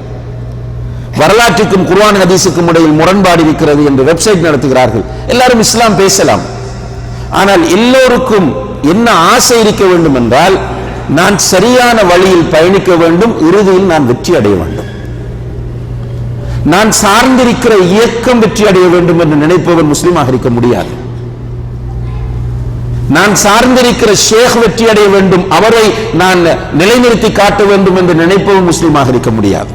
வரலாற்றுக்கும் குர்ஆன் ஹதீஸுக்கும் இடையில் முரண்பாடு இருக்கிறது என்று வெப்சைட் நடத்துகிறார்கள். எல்லாரும் இஸ்லாம் பேசலாம். ஆனால் எல்லோருக்கும் என்ன ஆசை இருக்க வேண்டும் என்றால், நான் சரியான வழியில் பயணிக்க வேண்டும், இறுதியில் நான் வெற்றி அடைய வேண்டும், நான் சார்ந்திருக்கிற இயக்கம் வெற்றி அடைய வேண்டும் என்று நினைப்பவன் முஸ்லிமாக இருக்க முடியாது. நான் சார்ந்திருக்கிற ஷேக் வெற்றி அடைய வேண்டும், அவரை நான் நிலைநிறுத்தி காட்ட வேண்டும் என்று நினைப்பவன் முஸ்லிமாக இருக்க முடியாது.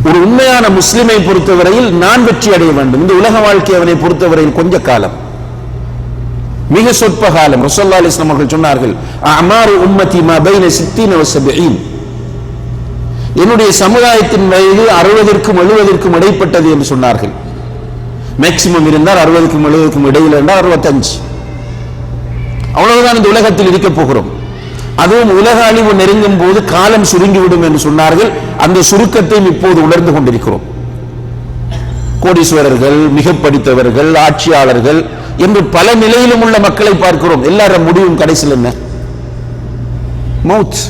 ஒரு உண்மையான முஸ்லிமை பொறுத்தவரையில் நான் வெற்றி அடைய வேண்டும். இந்த உலக வாழ்க்கை அவனை பொறுத்தவரையில் கொஞ்ச காலம், மிக சொற்ப காலம். ரசூலுல்லாஹி அலைஹி வஸல்லம் அவர்கள் சொன்னார்கள், அமாரு உம்மதி மா பைன 60 வ 70. என்னுடைய சமுதாயத்தின் வயது 60க்கும் 70க்கும் இடைப்பட்டது என்று சொன்னார்கள். மேக்சிமம் இருந்தால் 60க்கும் 70க்கும் இடையில் என்றால் 65. அவ்வளவுதான் இந்த உலகத்தில் இருக்க போகிறோம். அதுவும் உலக அழிவு நெருங்கும் போது காலம் சுருங்கிவிடும் என்று சொன்னார்கள். அந்த சுருக்கத்தையும் இப்போது உணர்ந்து கொண்டிருக்கிறோம். கோடீஸ்வரர்கள், மிக படித்தவர்கள், ஆட்சியாளர்கள் என்று பல நிலையிலும் உள்ள மக்களை பார்க்கிறோம். எல்லாரும் முடிவும் கடைசியில் என்ன? மௌத்.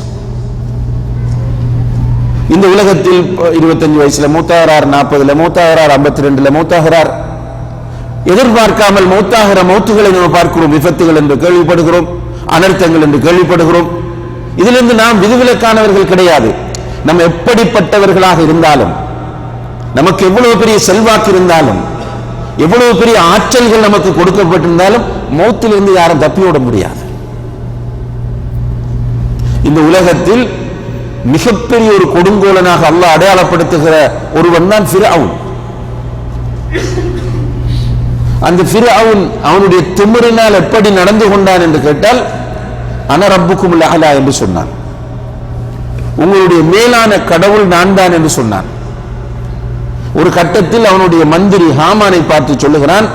இந்த உலகத்தில் 25 வயசுல மூத்தாகிறார், 40ல மூத்தாகிறார், 52ல மூத்தாகிறார். எதிர்பார்க்காமல் மூத்தாகிற மௌத்துகளை நாம் பார்க்கிறோம். விபத்துகள் என்று கேள்விப்படுகிறோம், அனர்த்தங்கள் என்று கேள்விப்படுகிறோம். இதிலிருந்து நாம் விதிவிலக்கானவர்கள் கிடையாது. நம்ம எப்படிப்பட்டவர்களாக இருந்தாலும், நமக்கு எவ்வளவு பெரிய செல்வாக்கு இருந்தாலும், எவ்வளவு பெரிய ஆற்றல்கள் நமக்கு கொடுக்கப்பட்டிருந்தாலும் மௌத்திலிருந்து யாரும் தப்பியோட முடியாது. இந்த உலகத்தில் மிகப்பெரிய ஒரு கொடுங்கோலனாக அல்லாஹ் அடையாளப்படுத்துகிற ஒருவன் தான் ஃபிர்அவுன். அந்த ஃபிர்அவுன் அவனுடைய திமிரினால் எப்படி நடந்து கொண்டான் என்று கேட்டால், அன ரப்புக்குமுல் அலா என்று சொன்னான். உங்களுடைய மேலான கடவுள் நான் தான் என்று சொன்னான். ஒரு கட்டத்தில் அவனுடைய மந்திரி ஹாமானை பார்த்து சொல்லுகிறான்,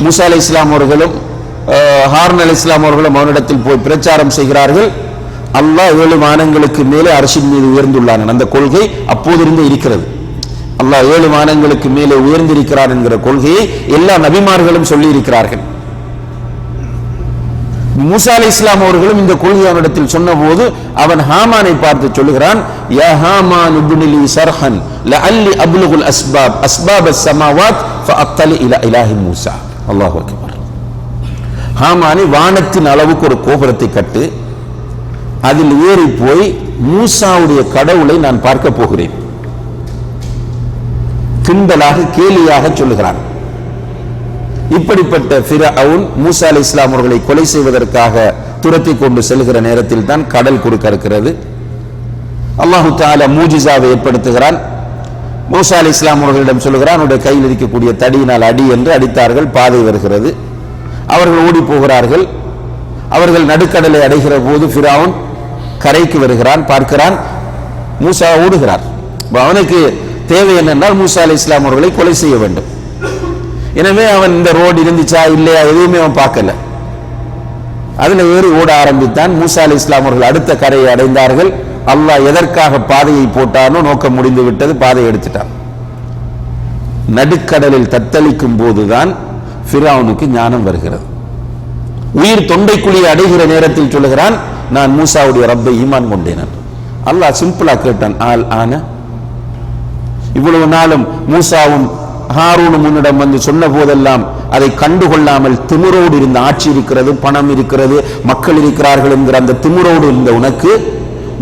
மூசா அலைஹிஸ்ஸலாம் அவர்களும் ஹாரூன் அலைஹிஸ்ஸலாம் அவர்களும் அவனிடத்தில் போய் பிரச்சாரம் செய்கிறார்கள், அல்லாஹ் 7 வானங்களுக்கு மேலே அர்ஷின் மீது உயர்ந்துள்ளான். அந்த கொள்கை அப்போதிருந்து இருக்கிறது. அல்லாஹ் 7 வானங்களுக்கு மேலே உயர்ந்திருக்கிறார் என்கிற கொள்கையை எல்லா நபிமார்களும் சொல்லி இருக்கிறார்கள். மூசா அலைஹிஸ்ஸலாம் அவர்களும் இந்த கொள்கை அவனிடத்தில் சொன்ன போது அவன் ஹாமானை பார்த்து சொல்லுகிறான், யா ஹாமான் இப்னி லி சர்ஹன் லஅல்லி அப்லுகுல் அஸ்பாப் அஸ்-ஸமாவாத் ஃபஅத்தலி இலா இலாஹி மூசா. அல்லாஹு அக்பர். ஹாமானே, வானத்தின் அளவுக்கு ஒரு கோபுரத்தை கட்டு, அதில் ஏறி போய் மூசாவுடைய கடவுளை நான் பார்க்க போகிறேன். கிண்டலாக கேலியாக சொல்லுகிறான். இப்படிப்பட்ட ஃபிரௌன் மூசா அலைஹிஸ்ஸலாம் அவர்களை கொலை செய்வதற்காக துரத்தி கொண்டு செல்கிற நேரத்தில் தான் கடல் குறுக்க இருக்கிறது. அல்லாஹு தஆலா மூஜிசாவை ஏற்படுத்துகிறான். மூசா அலைஹிஸ்ஸலாம் அவர்களிடம் சொல்லுகிறான், உடைய கையில் இருக்கக்கூடிய தடியினால் அடி என்று அடித்தார்கள். பாதை வருகிறது. அவர்கள் ஓடி போகிறார்கள். அவர்கள் நடுக்கடலை அடைகிற போது ஃபிரௌன் கரைக்கு வருகிறான். பார்க்கிறான், மூசா ஓடுகிறார். அவனுக்கு தேவை என்னென்றால் மூசா அலைஹிஸ்ஸலாம் அவர்களை கொலை செய்ய வேண்டும். எனவே அவன் இந்த ரோடு இருந்துச்சா இல்லையா எதுவுமே அவன் பார்க்கல. அதுல ஏறி ஓட ஆரம்பித்தான். மூசா அலைஹிஸ்ஸலாம் அவர்கள் அடுத்த கரையை அடைந்தார்கள். அல்லாஹ் எதற்காக பாதையை போட்டானோ நோக்கம் முடிந்து விட்டது. பாதையை எடுத்துட்டான். நடுக்கடலில் தத்தளிக்கும் போதுதான் ஃபிரௌனுக்கு ஞானம் வருகிறது. உயிர் தொண்டைக்குழியை அடைகிற நேரத்தில் சொல்லுகிறான், நான் மூசாவுடைய ரப்பை ஈமான் கொண்டேன். அல்லாஹ் சிம்பிளா கேட்டான், ஆல் ஆன. இவ்வளவு நாளும் மூசாவும் ஹாரூனும் முன்னிடம் வந்து சொன்ன போதெல்லாம் அதை கண்டுகொள்ளாமல் திமிரோடு இருந்த ஆட்சி இருக்கிறது, பணம் இருக்கிறது, மக்கள் இருக்கிறார்கள் என்கிற அந்த திமிரோடு இருந்த உனக்கு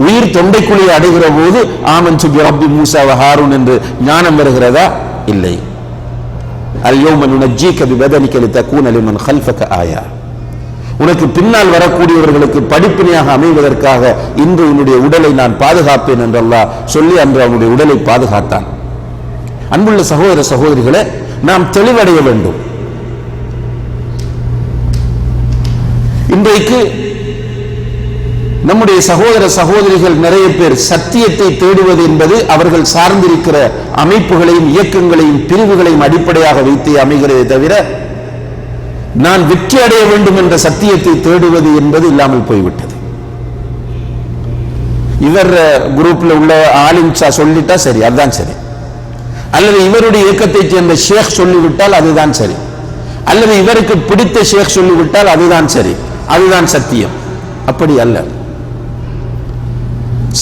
உயிர் தொண்டைக்குழியை அடைகிற போது ஆமன்து பி ரப்பி மூசா வ ஹாரூன் என்று ஞானம் வருகிறதா? இல்லை. அல் யௌம நுனஜ்ஜீக பி பதனிக லிதகூன லிமன் கல்ஃபக ஆயா. உனக்கு பின்னால் வரக்கூடியவர்களுக்கு படிப்பினையாக அமைவதற்காக இன்று உன்னுடைய உடலை நான் பாதுகாப்பேன் என்று அல்லாஹ் சொல்லி அன்று அவனுடைய உடலை பாதுகாத்தான். அன்புள்ள சகோதர சகோதரிகளே, நாம் தெளிவடைய வேண்டும். இன்றைக்கு நம்முடைய சகோதர சகோதரிகள் நிறைய பேர் சத்தியத்தை தேடுவது என்பது அவர்கள் சார்ந்திருக்கிற அமைப்புகளையும் இயக்கங்களையும் பிரிவுகளையும் அடிப்படையாக வைத்து அமைகிறதே தவிர நான் வெற்றி அடைய வேண்டும் என்ற சத்தியத்தை தேடுவது என்பது இல்லாமல் போய்விட்டது. இவர் குரூப்ல உள்ள ஆலிம்சா சொல்லிட்டா சரி, அதுதான் சரி. அல்லது இவருடைய இயக்கத்தை சேர்ந்த ஷேக் சொல்லிவிட்டால் அதுதான் சரி. அல்லது இவருக்கு பிடித்த ஷேக் சொல்லிவிட்டால் அதுதான் சரி, அதுதான் சத்தியம். அப்படி அல்ல.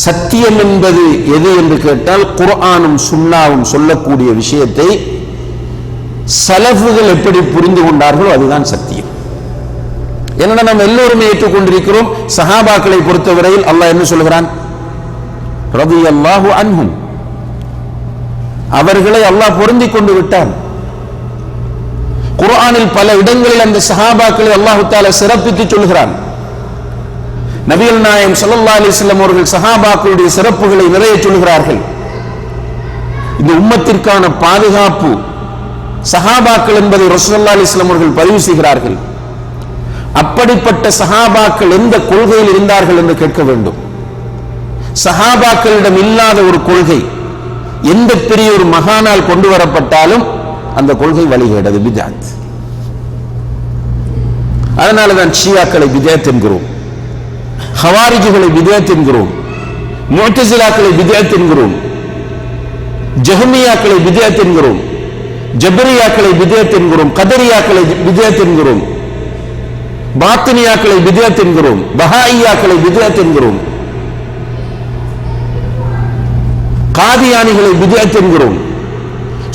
சத்தியம் என்பது எது என்று கேட்டால் குர்ஆனும் சுன்னாவும் சொல்லக்கூடிய விஷயத்தை ஸலஃபுகள் எப்படி புரிந்து கொண்டார்களோ அதுதான் சத்தியம். ஏன்னா நம்ம எல்லோருமே ஏற்றுக்கொண்டிருக்கிறோம். சஹாபாக்களை பொறுத்தவரையில் அல்லாஹ் என்ன சொல்கிறான்? ரலியல்லாஹு அன்ஹும், அவர்களை அல்லாஹ் பொருந்திக் கொண்டு விட்டான். குர்ஆனில் பல இடங்களில் அந்த சஹாபாக்களை அல்லாஹ் தஆலா சிறப்பித்து சொல்கிறான். நபிகள் நாயகம் ஸல்லல்லாஹு அலைஹி வஸல்லம் அவர்கள் சஹாபாக்களுடைய சிறப்புகளை நிறைய சொல்கிறார்கள். இந்த உம்மத்திற்கான பாதுகாப்பு சஹாபாக்கள் என்பதை ரசூலுல்லாஹி அலைஹி வஸல்லம் அவர்கள் பதிவு செய்கிறார்கள். அப்படிப்பட்ட சஹாபாக்கள் எந்த கொள்கையில் இருந்தார்கள் என்று கேட்க வேண்டும். சஹாபாக்களிடம் இல்லாத ஒரு கொள்கை எந்த பெரிய ஒரு மகானால் கொண்டு வரப்பட்டாலும் அந்த கொள்கை வழிகேடது, பித்அத். அதனாலதான் ஷியாக்களை பித்அத் என்கிறோம், ஹவாரிஜுகளை பித்அத் என்கிறோம், முஅ்தஸிலாக்களை பித்அத் என்கிறோம், ஜஹ்மியாக்களை பித்அத் என்கிறோம், ஜபரியாக்களை பித்அத் என்கிறோம், கதரியாக்களை பித்அத் என்கிறோம், பாத்தினியாக்களை பித்அத் என்கிறோம், பஹாயியாக்களை பித்அத் என்கிறோம், காதியானிகளை பித்அத் என்கிறோம்,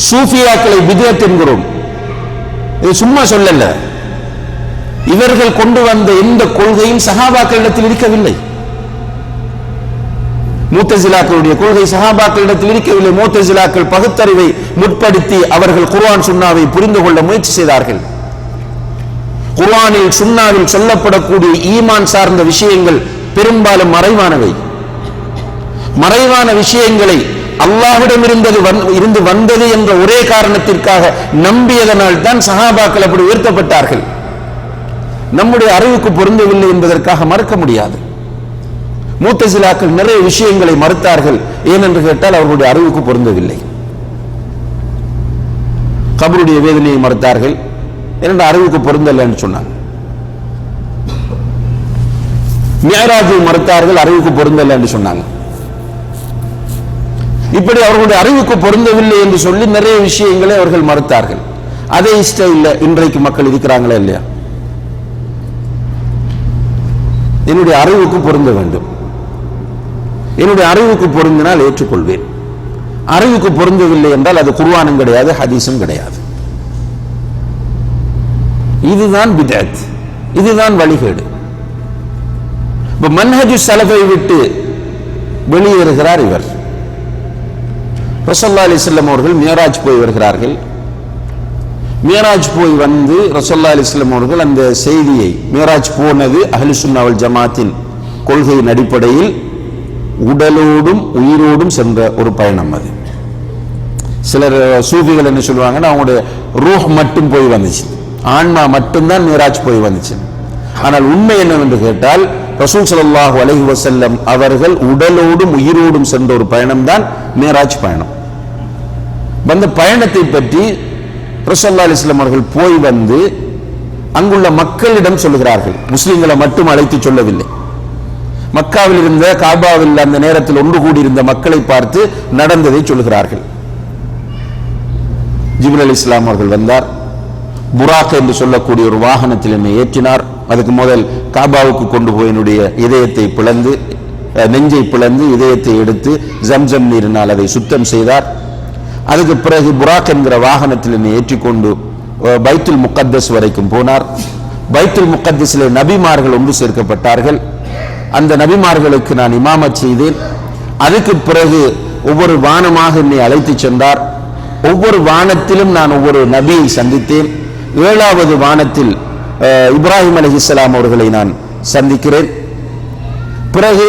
சூஃபியாக்களை பித்அத் என்கிறோம். இது சும்மா சொல்லல. இவர்கள் கொண்டு வந்த எந்த கொள்கையும் சஹாபாக்களிடத்தில் இருக்கவில்லை. முத்தஸிலாக்களுடைய கொள்கை சஹாபாக்களிடத்தில் இருக்கவில்லை. முத்தஸிலாக்கள் பகுத்தறிவை முற்படுத்தி அவர்கள் குர்ஆன் சுன்னாவை புரிந்து கொள்ள முயற்சி செய்தார்கள். குர்ஆனில் சுன்னாவில் சொல்லப்படக்கூடிய ஈமான் சார்ந்த விஷயங்கள் பெரும்பாலும் மறைவானவை. மறைவான விஷயங்களை அல்லாஹ்விடம் இருந்து வந்தது என்ற ஒரே காரணத்திற்காக நம்பியதனால் தான் சஹாபாக்கள் அப்படி உயர்த்தப்பட்டார்கள். நம்முடைய அறிவுக்கு பொருந்தவில்லை என்பதற்காக மறுக்க முடியாது. முத்தஸிலாக்கள் நிறைய விஷயங்களை மறுத்தார்கள். ஏனென்று கேட்டால் அவர்களுடைய அறிவுக்கு பொருந்தவில்லை. கபருடைய வேதனையை மறுத்தார்கள். ஏனென்ற அறிவுக்கு பொருந்தல என்று சொன்னாங்க. மியராஜை மறுத்தார்கள், அறிவுக்கு பொருந்தல என்று சொன்னாங்க. இப்படி அவர்களுடைய அறிவுக்கு பொருந்தவில்லை என்று சொல்லி நிறைய விஷயங்களை அவர்கள் மறுத்தார்கள். அதே ஸ்டைல்ல இன்றைக்கு மக்கள் இருக்கிறாங்களா இல்லையா? என்னுடைய அறிவுக்கு பொருந்த வேண்டும். என்னுடைய அறிவுக்கு பொருந்தினால் ஏற்றுக்கொள்வேன். அறிவுக்கு பொருந்தவில்லை என்றால் அது குர்ஆனும் கிடையாது, ஹதீஸும் கிடையாது. இதுதான் பித்அத், இதுதான் வழிகேடு. இப்ப மன்ஹஜு ஸலஃபை விட்டு வெளியேறுகிறார் இவர். ரசூலுல்லாஹி அலைஹி வஸல்லம் அவர்கள் மியராஜ் போய் வருகிறார்கள். மியராஜ் போய் வந்து ரசூலுல்லாஹி அலைஹி வஸல்லம் அவர்கள் அந்த செய்தியை, மியராஜ் போனது அஹ்லு சுன்னா வல் ஜமாத்தின் கொள்கையின் அடிப்படையில் உடலோடும் உயிரோடும் சென்ற ஒரு பயணம். அது சிலர் சூஃபிகள் என்ன சொல்லுவாங்கன்னா அவங்களுடைய ரூஹ் மட்டும் போய் வந்துச்சு, ஆன்மா மட்டும்தான் மியராஜ் போய் வந்துச்சு. ஆனால் உண்மை என்னவென்று கேட்டால் ரசூல் ஸல்லல்லாஹு அலைஹி வஸல்லம் அவர்கள் உடலோடும் உயிரோடும் சென்ற ஒரு பயணம் தான் மியராஜ் பயணம். அந்த பயணத்தை பற்றி ரசூலுல்லாஹி அலைஹி வஸல்லம் அவர்கள் போய் வந்து அங்குள்ள மக்களிடம் சொல்லுகிறார்கள். முஸ்லிம்களை மட்டும் அழைத்து சொல்லவில்லை. மக்காவில் இருந்த காபாவில் அந்த நேரத்தில் ஒன்று கூடியிருந்த மக்களை பார்த்து நடந்ததை சொல்லுகிறார்கள். ஜிப்ரீல் அலைஹிஸ்ஸலாம் அவர்கள் வந்தார். புராக் என்று சொல்லக்கூடிய ஒரு வாகனத்தில் என்னை ஏற்றினார். அதுக்கு முதல் காபாவுக்கு கொண்டு போய் என்னுடைய இதயத்தை பிளந்து, நெஞ்சை பிளந்து இதயத்தை எடுத்து ஜம்சம் நீரினால் அதை சுத்தம் செய்தார். அதுக்கு பிறகு புராக் என்கிற வாகனத்தில் என்னை ஏற்றிக்கொண்டு பைத்துல் முகத்தஸ் வரைக்கும் போனார். பைத்துல் முகத்தஸிலே நபிமார்கள் ஒன்று சேர்க்கப்பட்டார்கள். அந்த நபிமார்களுக்கு நான் இமாமத் செய்தேன். அதுக்கு பிறகு ஒவ்வொரு வானமாக என்னை அழைத்து சென்றார். ஒவ்வொரு வானத்திலும் நான் ஒவ்வொரு நபியை சந்தித்தேன். 7வது வானத்தில் இப்ராஹிம் அலைஹிஸ்ஸலாம் அவர்களை நான் சந்திக்கிறேன். பிறகு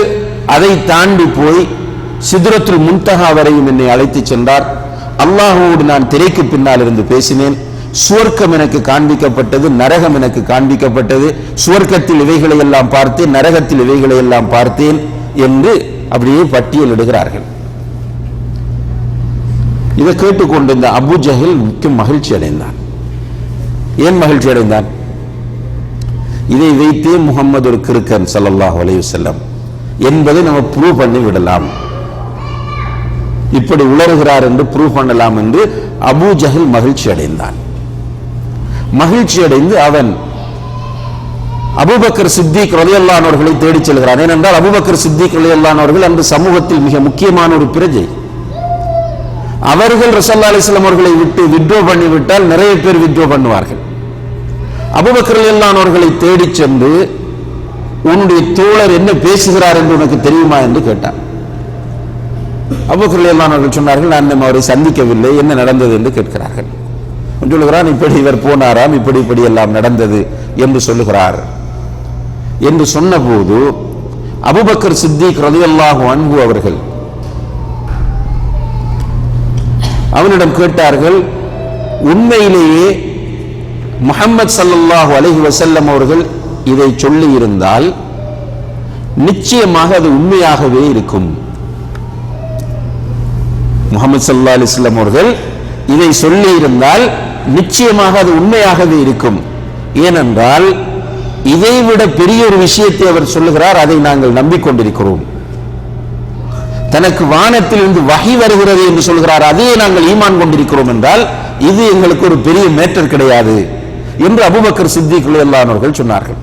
அதை தாண்டி போய் சித்ரத்துல் முன்தஹா வரையும் என்னை அழைத்து சென்றார். அல்லாஹ்வோடு நான் திரைக்கு பின்னால் இருந்து பேசினேன். சுவர்க்கம் எனக்கு காண்பிக்கப்பட்டது, நரகம் எனக்கு காண்பிக்கப்பட்டது. சுவர்க்கத்தில் இவைகளை எல்லாம் பார்த்தேன், நரகத்தில் இவைகளை எல்லாம் பார்த்தேன் என்று அப்படியே பட்டியலிடுகிறார்கள். இதை கேட்டுக்கொண்டு இந்த அபூ ஜஹல் முக்கிய மகிழ்ச்சி அடைந்தான். ஏன் மகிழ்ச்சி அடைந்தான்? இதை வைத்தே முகம்மது ஒரு கிறுக்கன் ஸல்லல்லாஹு அலைஹி வஸல்லம் என்பதை நம்ம ப்ரூவ் பண்ணி விடலாம், இப்படி உளறுகிறார் என்று ப்ரூவ் பண்ணலாம் என்று அபூ ஜஹல் மகிழ்ச்சி அடைந்தான். மகிழ்ச்சி அடைந்து அவன் அபூபக்கர் சித்திக் ரலியல்லாஹு அன்ஹு அவர்களை தேடி செல்கிறான். ஏனென்றால் அபூபக்கர் சித்திக் ரலியல்லாஹு அன்ஹு அவர்கள் அந்த சமூகத்தில் மிக முக்கியமான ஒரு பிரஜை. அவர்கள் ரசூலுல்லாஹி அலைஹி வஸல்லம் அவர்களை விட்டு வித்ரோ பண்ணிவிட்டால் நிறைய பேர் வித்ரோ பண்ணுவார்கள். அபூபக்கர் ரலியல்லாஹு அன்ஹு அவர்களை தேடி சென்று உன்னுடைய தோழர் என்ன பேசுகிறார் என்று உனக்கு தெரியுமா என்று கேட்டார். அபூபக்கர் ரலியல்லாஹு அன்ஹு அவர்கள் சொன்னார்கள், நான் அவரை சந்திக்கவில்லை, என்ன நடந்தது என்று கேட்கிறார்கள். சொல்லுகிறான், இப்படி இவர் போனாராம், இப்படி இப்படி எல்லாம் நடந்தது என்று சொல்லுகிறார். என்று சொன்னபோது அபூபக்கர் சித்திக் ரலியல்லாஹு அன்ஹு அவர்கள் அவனிடம் கேட்டார்கள், உண்மையிலேயே முஹம்மது ஸல்லல்லாஹு அலைஹி வஸல்லம் அவர்கள் இதை சொல்லி இருந்தால் நிச்சயமாக அது உண்மையாகவே இருக்கும். முஹம்மது ஸல்லல்லாஹு அலைஹி வஸல்லம் அவர்கள் இதை சொல்லி இருந்தால் நிச்சயமாக அது உண்மையாகவே இருக்கும். ஏனென்றால் இதைவிட பெரிய ஒரு விஷயத்தை அவர் சொல்லுகிறார், அதை நாங்கள் நம்பிக்கொண்டிருக்கிறோம். தனக்கு வானத்தில் இருந்து வஹி வருகிறது என்று சொல்கிறார், அதையே நாங்கள் ஈமான் கொண்டிருக்கிறோம் என்றால் இது எங்களுக்கு ஒரு பெரிய மேட்டர் கிடையாது என்று அபூபக்கர் சித்திக் ரலியல்லாஹு அன்ஹு அவர்கள் சொன்னார்கள்.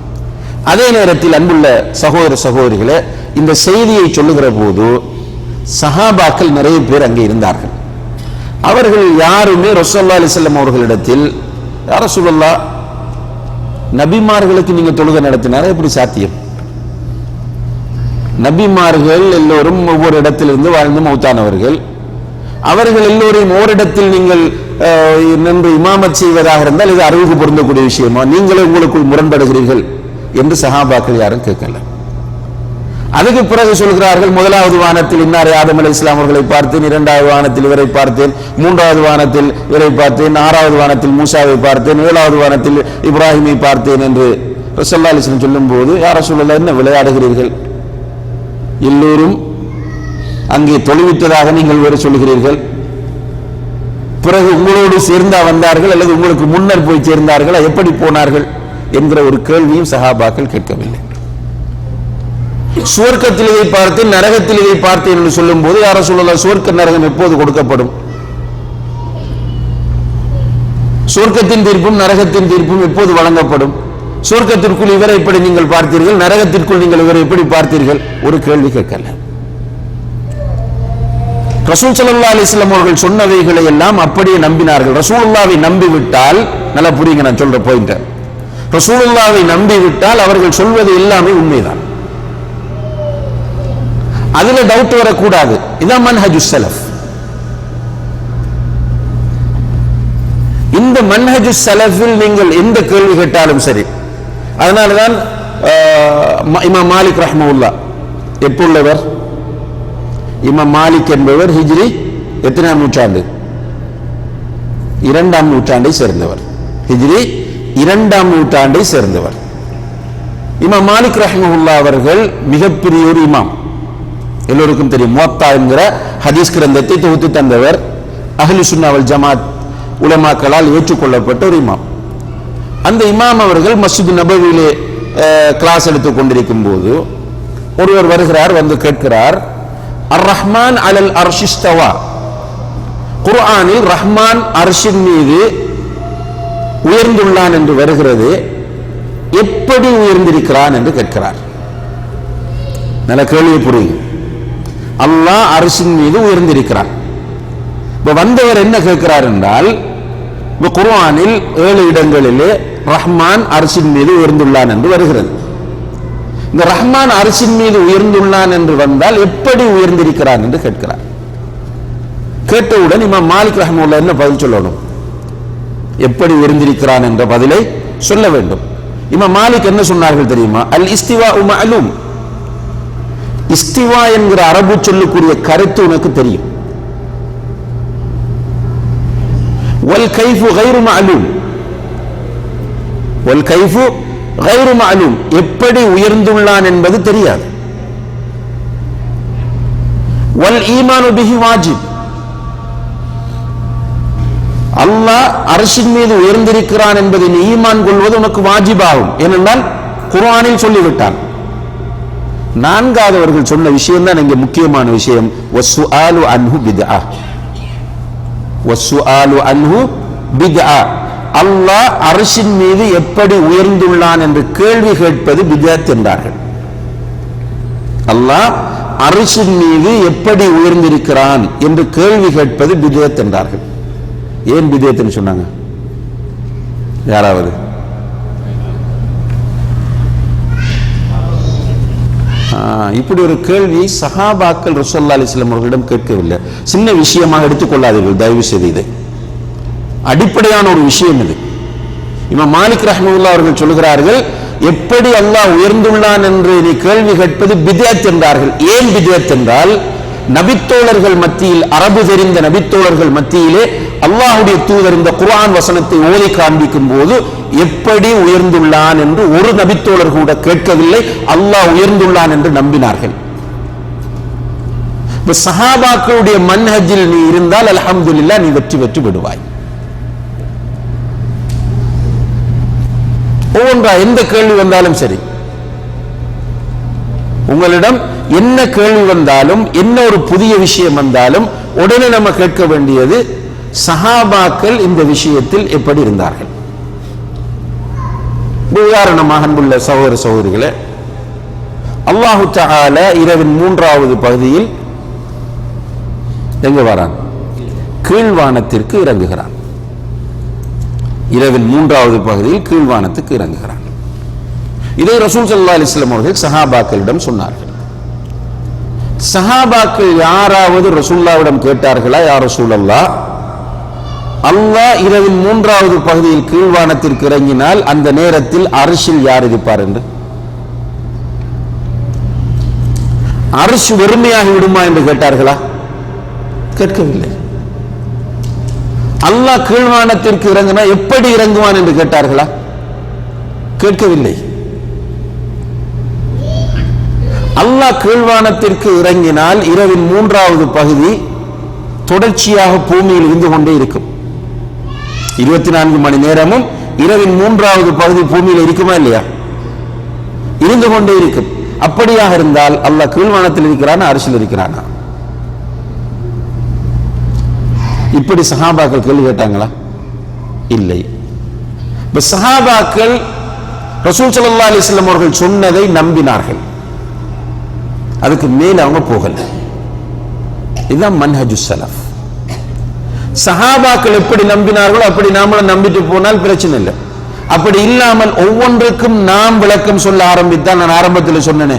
அதே நேரத்தில் அன்புள்ள சகோதர சகோதரிகளே, இந்த செய்தியை சொல்லுகிற போது சஹாபாக்கள் நிறைய பேர் அங்கே இருந்தார்கள். அவர்கள் யாருமே ரசூலுல்லாஹி அலைஹி வஸல்லம் அவர்களிடத்தில், யா ரசூலல்லாஹ், நபிமார்களுக்கு நீங்க தொழுகை நடத்தினாரா, எப்படி சாத்தியம்? நபிமார்கள் எல்லோரும் ஒவ்வொரு இடத்திலிருந்து வாழ்ந்து மௌத்தானவர்கள். அவர்கள் எல்லோரையும் ஓரிடத்தில் நீங்கள் நின்று இமாமத் செய்வதாக இருந்தால் இது அறிவுக்கு பொருந்தக்கூடிய விஷயமா? நீங்களே உங்களுக்குள் முரண்படுகிறீர்கள் என்று சஹாபாக்கள் யாரும் கேட்கல. அதுக்கு பிறகு சொல்கிறார்கள், 1வது வானத்தில் இன்னார் ஆதம் அலைஹிஸ்ஸலாம் அவர்களை பார்த்தேன், 2வது வானத்தில் இவரை பார்த்தேன், 3வது வானத்தில் இவரை பார்த்தேன், 6வது வானத்தில் மூசாவை பார்த்தேன், 7வது வானத்தில் இப்ராஹிமை பார்த்தேன் என்று ரசூலுல்லாஹி அலைஹி வஸல்லம் சொல்லும் போது, யா ரசூலல்லாஹ், என்ன விளையாடுகிறீர்கள்? எல்லோரும் அங்கே தொழுவிட்டதாக நீங்கள் வேறு சொல்லுகிறீர்கள். பிறகு உங்களோடு சேர்ந்தா வந்தார்கள் அல்லது உங்களுக்கு முன்னர் போய் சேர்ந்தார்கள், எப்படி போனார்கள் என்கிற ஒரு கேள்வியும் சஹாபாக்கள் கேட்கவில்லை. சுவர்க்கத்தில் இதை பார்த்தேன், நரகத்தில் இதை பார்த்தேன் என்று சொல்லும் போது, யா ரசூலல்லாஹ், சுவர்க்க நரகம் எப்போது கொடுக்கப்படும்? சுவர்க்கத்தின் தீர்ப்பும் நரகத்தின் தீர்ப்பும் எப்போது வழங்கப்படும்? சொர்க்கத்திற்குள் இவரை எப்படி நீங்கள் பார்த்தீர்கள், நரகத்திற்குள் நீங்கள் இவரை எப்படி பார்த்தீர்கள்? ஒரு கேள்வி கேட்கல. ரசூல் ஸல்லல்லாஹு அலைஹி வஸல்லம் அவர்கள் சொன்னவைகளை எல்லாம் அப்படியே நம்பினார்கள். ரசூலுல்லாஹ்வை நம்பிவிட்டால், நல்லா புரியுங்க நான் சொல்ற பாயிண்ட், ரசூலுல்லாஹ்வை நம்பிவிட்டால் அவர்கள் சொல்வது எல்லாமே உண்மைதான். அதுல டவுட் வரக்கூடாது. இதான் மன்ஹஜுஸ் ஸலஃப். இந்த மன்ஹஜுஸ் ஸலஃபில் நீங்கள் எந்த கேள்வி கேட்டாலும் சரி. அதனாலதான் இமாம் மாலிக் ரஹ்மத்துல்லாஹ் எப்பொழுவர்? இமாம் மாலிக் என்பவர் ஹிஜ்ரி எத்தனாம் நூற்றாண்டு? 2ஆம் நூற்றாண்டை சேர்ந்தவர். ஹிஜ்ரி 2ஆம் நூற்றாண்டை சேர்ந்தவர். இமாம் மாலிக் ரஹ்மத்துல்லாஹ் அவர்கள் மிகப்பெரிய ஒரு இமாம். எல்லோருக்கும் தெரியும். முவத்தா என்கிற ஹதீஸ் கிரந்தத்தை தொகுத்து தந்தவர். அஹ்லு சுன்னா வல் ஜமாத் உலமாக்களால் ஏற்றுக்கொள்ளப்பட்ட ஒரு இமாம். அந்த இமாம் அவர்கள் மஸ்ஜித் நபவியிலே கிளாஸ் எடுத்துக் கொண்டிருக்கும் போது ஒருவர் வருகிறார், வந்து கேட்கிறார், அர் ரஹ்மான் அலல் அர்ஷிஸ்தவா, குர்ஆனில் ரஹ்மான் அர்ஷின் மீது உயர்ந்துள்ளான் என்று வருகிறது, எப்படி உயர்ந்திருக்கிறான் என்று கேட்கிறார். நல்ல கேள்வி புரியும். அல்லாஹ் அர்ஷின் மீது உயர்ந்திருக்கிறான். இப்ப வந்தவர் என்ன கேட்கிறார் என்றால், குர்ஆனில் 7 இடங்களிலே ரஹ்மான் அர்ஷின் மீது உயர்ந்துள்ளான் என்று வருகிறது. இந்த ரஹ்மான் அர்ஷின் மீது உயர்ந்துள்ளான் என்று வந்தால் எப்படி உயர்ந்திருக்கிறான் என்று கேட்கிறார். கேட்டவுடன் இமாம் மாலிக் ரஹ்மத்துல்லாஹ் என்ன பதில் சொல்லணும்? எப்படி உயர்ந்திருக்கிறான் என்ற பதிலை சொல்ல வேண்டும். இமாம் மாலிக் என்ன சொன்னார்கள் தெரியுமா? அல் இஸ்திவா மஅலூம். இஸ்திவா என்கிற அரபு சொல்லுக்குரிய கருத்து உனக்கு தெரியும். வல் கைஃபு கைரு மஅலூம். வல் கைஃபு கைரு மஅலூம். எப்படி உயர்ந்துள்ளான் என்பது தெரியாது. வல் ஈமானு பிஹி வாஜிப். அல்லாஹ் அர்ஷின் மீது உயர்ந்திருக்கிறான் என்பதை நீ ஈமான் கொள்வது உனக்கு வாஜிபாகும். ஏனென்றால் குர்ஆனில் சொல்லிவிட்டான். 4வது அவர்கள் சொன்ன விஷயம் தான் இங்கே முக்கியமான விஷயம். வஸ்ஸுஆலு அன்ஹு பித்ஆ. வஸ்ஸுஆலு அன்ஹு பித்ஆ. அல்லாஹ் அர்ஷின் மீது எப்படி உயர்ந்துள்ளான் என்று கேள்வி கேட்பது பித்அத் என்றார்கள். அல்லாஹ் அர்ஷின் மீது எப்படி உயர்ந்திருக்கிறான் என்று கேள்வி கேட்பது பித்அத் என்றார்கள். ஏன் பித்அத்னு சொன்னாங்க? யாராவது? இப்படி ஒரு கேள்வியை சஹாபாக்கள் ரசூலுல்லாஹி அலைஹி வஸல்லம் அவர்களிடம் கேட்கவில்லை. சின்ன விஷயமாக எடுத்துக்கொள்ளாதீர்கள் தயவு செய்து. இது அடிப்படையான ஒரு விஷயம். இது இமாம் மாலிக் ரஹ்மத்துல்லாஹ் அவர்கள் சொல்கிறார்கள், எப்படி அல்லாஹ் உயர்ந்துள்ளான் என்று நீ கேள்வி கேட்பது பித்அத் என்றார்கள். ஏன் பித்அத் என்றால், நபித்தோழர்கள் மத்தியில், அரபு தெரிந்த நபித்தோழர்கள் மத்தியிலே அல்லாஹ்வுடைய தூதர் இந்த குர்ஆன் வசனத்தை ஓதி காண்பிக்கும் போது எப்படி உயர்ந்துள்ளான் என்று ஒரு நபித்தோழர் கூட கேட்கவில்லை. அல்லாஹ் உயர்ந்துள்ளான் என்று நம்பினார்கள். சஹாபாக்களுடைய மன்ஹஜில் நீ இருந்தால் அல்ஹம்துலில்லாஹ் நீ வெற்றி பெற்று விடுவாய். ஒவ்வொன்றா எந்த கேள்வி வந்தாலும் சரி, உங்களிடம் என்ன கேள்வி வந்தாலும், என்ன ஒரு புதிய விஷயம் வந்தாலும் உடனே நம்ம கேட்க வேண்டியது, சஹாபாக்கள் இந்த விஷயத்தில் எப்படி இருந்தார்கள். உதாரணமாக அன்புள்ள சகோதர சகோதரிகளே, அல்லாஹு தஆலா இரவின் 3வது பகுதியில் எங்க வரான்? கீழ்வானத்திற்கு இறங்குகிறான். இரவின் 3வது பகுதியில் கீழ்வானத்துக்கு இறங்குகிறான். இதை ரசூல் ஸல்லல்லாஹு அலைஹி வஸல்லம் அவர்கள் சஹாபாக்களிடம் சொன்னார்கள். சஹாபாக்கள் யாராவது ரசூலுல்லாஹ்விடம் கேட்டார்களா, யா ரசூலல்லாஹ், அல்லாஹ் இரவின் 3வது பகுதியில் கீழ்வானத்திற்கு இறங்கினால் அந்த நேரத்தில் அர்ஷில் யார் இருப்பார் என்று? அர்ஷ் வெறுமையாகி விடுமா என்று கேட்டார்களா? கேட்கவில்லை. அல்லாஹ் கீழ்வானத்திற்கு இறங்கினா எப்படி இறங்குவான் என்று கேட்டார்களா? கேட்கவில்லை. அல்லாஹ் கீழ்வானத்திற்கு இறங்கினால் இரவின் 3வது பகுதி தொடர்ச்சியாக பூமியில் இருந்து கொண்டே இருக்கும். 24 மணி நேரமும் இரவின் 3வது பகுதி பூமியில் இருக்குமா இல்லையா? இருந்து கொண்டே இருக்கும். அப்படியாக இருந்தால் அல்லாஹ் கீழ்வானத்தில் இருக்கிறானா, அரிசில் இருக்கிறானா? இப்படி சஹாபாக்கள் கேள்வி கேட்டாங்களா? இல்லை. இப்ப சஹாபாக்கள் ரசூல் ஸல்லல்லாஹு அலைஹி வஸல்லம் அவர்கள் சொன்னதை நம்பினார்கள், அதுக்கு மேல அவங்க போகல. இதுதான் மன்ஹஜு ஸலஃப். சஹாபாக்கள் எப்படி நம்பினார்களோ அப்படி நாமளும் நம்பிட்டு போனால் பிரச்சனை இல்லை. அப்படி இல்லாமல் ஒவ்வொன்றுக்கும் நாம் விளக்கம் சொல்ல ஆரம்பித்தால், நான் ஆரம்பத்தில் சொன்னேனே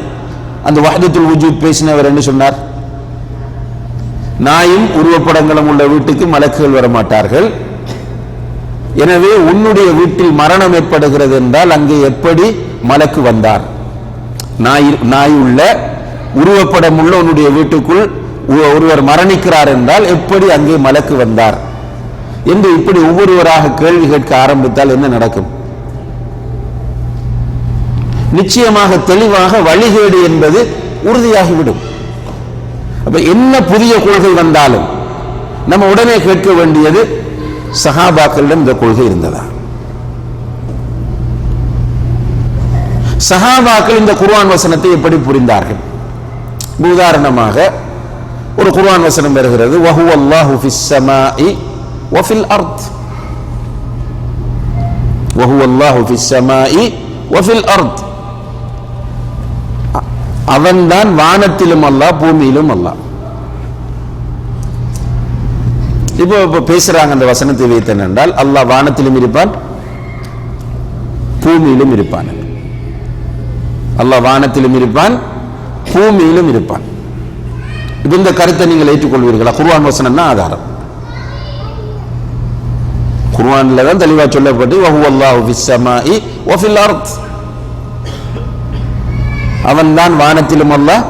அந்த வஹ்தத்துல் வஜூத் பேசினவர் என்ன சொன்னார்? நாயும் உருவப்படங்களும் உள்ள வீட்டுக்கு மலக்குகள் வரமாட்டார்கள். எனவே உன்னுடைய வீட்டில் மரணம் ஏற்படுகிறது என்றால் அங்கே எப்படி மலக்கு வந்தார்? நாய் உள்ள உருவப்படம் உள்ள உன்னுடைய வீட்டுக்குள் ஒருவர் மரணிக்கிறார் என்றால் எப்படி அங்கே மலக்கு வந்தார் என்று இப்படி ஒவ்வொருவராக கேள்வி கேட்க ஆரம்பித்தால் என்ன நடக்கும்? நிச்சயமாக தெளிவாக வழிகேடு என்பது உறுதியாகிவிடும். அப்ப என்ன புதிய கொள்கை வந்தாலும் நம்ம உடனே கேட்க வேண்டியது, சஹாபாக்களிடம் இந்த கொள்கை இருந்ததா? சஹாபாக்கள் இந்த குர்ஆன் வசனத்தை எப்படி புரிந்தார்கள்? உதாரணமாக ஒரு குர்ஆன் வசனம் வருகிறது, வஹுவல்லாஹு ஃபிஸ் ஸமாஇ வஃபில் அர்த், வஹுவல்லாஹு ஃபிஸ் ஸமாஇ வஃபில் அர்த். அவன்தான் வானத்திலும் அல்லாஹ் பூமியிலும் அல்லாஹ். இப்போ பேசுறாங்க அந்த வசனத்தை வைத்து என்றால், அல்லாஹ் வானத்திலும் இருப்பான் பூமியிலும் இருப்பான். அல்லாஹ் வானத்திலும் இருப்பான் பூமியிலும் இருப்பான். இப்ப இந்த கருத்தை நீங்கள் ஏற்றுக்கொள்வீர்களா? குர்ஆன் வசனம் தான் ஆதாரம். குர்ஆன்ல தான் தெளிவா சொல்லப்பட்டு வஹுவல்லாஹு ஃபிஸ் ஸமாஇ வஃபில் அர்த், அவன்தான் வானத்திலும் அல்லாஹ்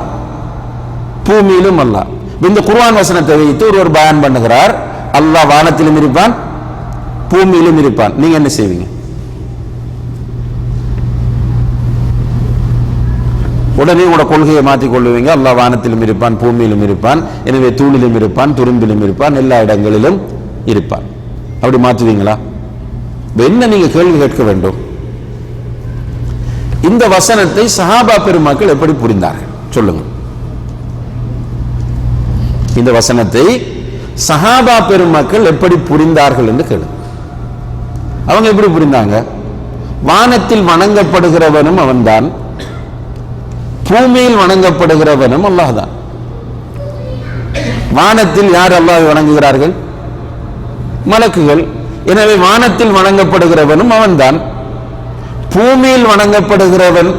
பூமியிலும் அல்லாஹ். இந்த குர்ஆன் வசனத்தை வைத்து ஒருவர் பயான் பண்ணுகிறார், அல்லாஹ் வானத்திலும் இருப்பான் பூமியிலும் இருப்பான். நீங்க என்ன செய்வீங்க? உடனே உங்களோட கொள்கையை மாற்றிக் கொள்ளுவீங்க. அல்லாஹ் வானத்திலும் இருப்பான் பூமியிலும் இருப்பான், எனவே தூணிலும் இருப்பான் துரும்பிலும் இருப்பான் எல்லா இடங்களிலும் இருப்பான். அப்படி மாற்றுவீங்களா? என்ன நீங்க கேள்வி கேட்க வேண்டும், இந்த வசனத்தை சஹாபா பெருமக்கள் எப்படி புரிந்தார்கள் சொல்லுங்க. இந்த வசனத்தை சஹாபா பெருமக்கள் எப்படி புரிந்தார்கள் என்று கேளு. அவங்க எப்படி புரிந்தாங்க? வானத்தில் வணங்கப்படுகிறவனும் அவன்தான், பூமியில் வணங்கப்படுகிறவனும் அல்லாஹ் தான். வானத்தில் யார் அல்லாஹ்வை வணங்குகிறார்கள்? மலக்குகள். எனவே வானத்தில் வணங்கப்படுகிறவனும் அவன்தான், பூமியில் வணங்கப்படுகிறவன்,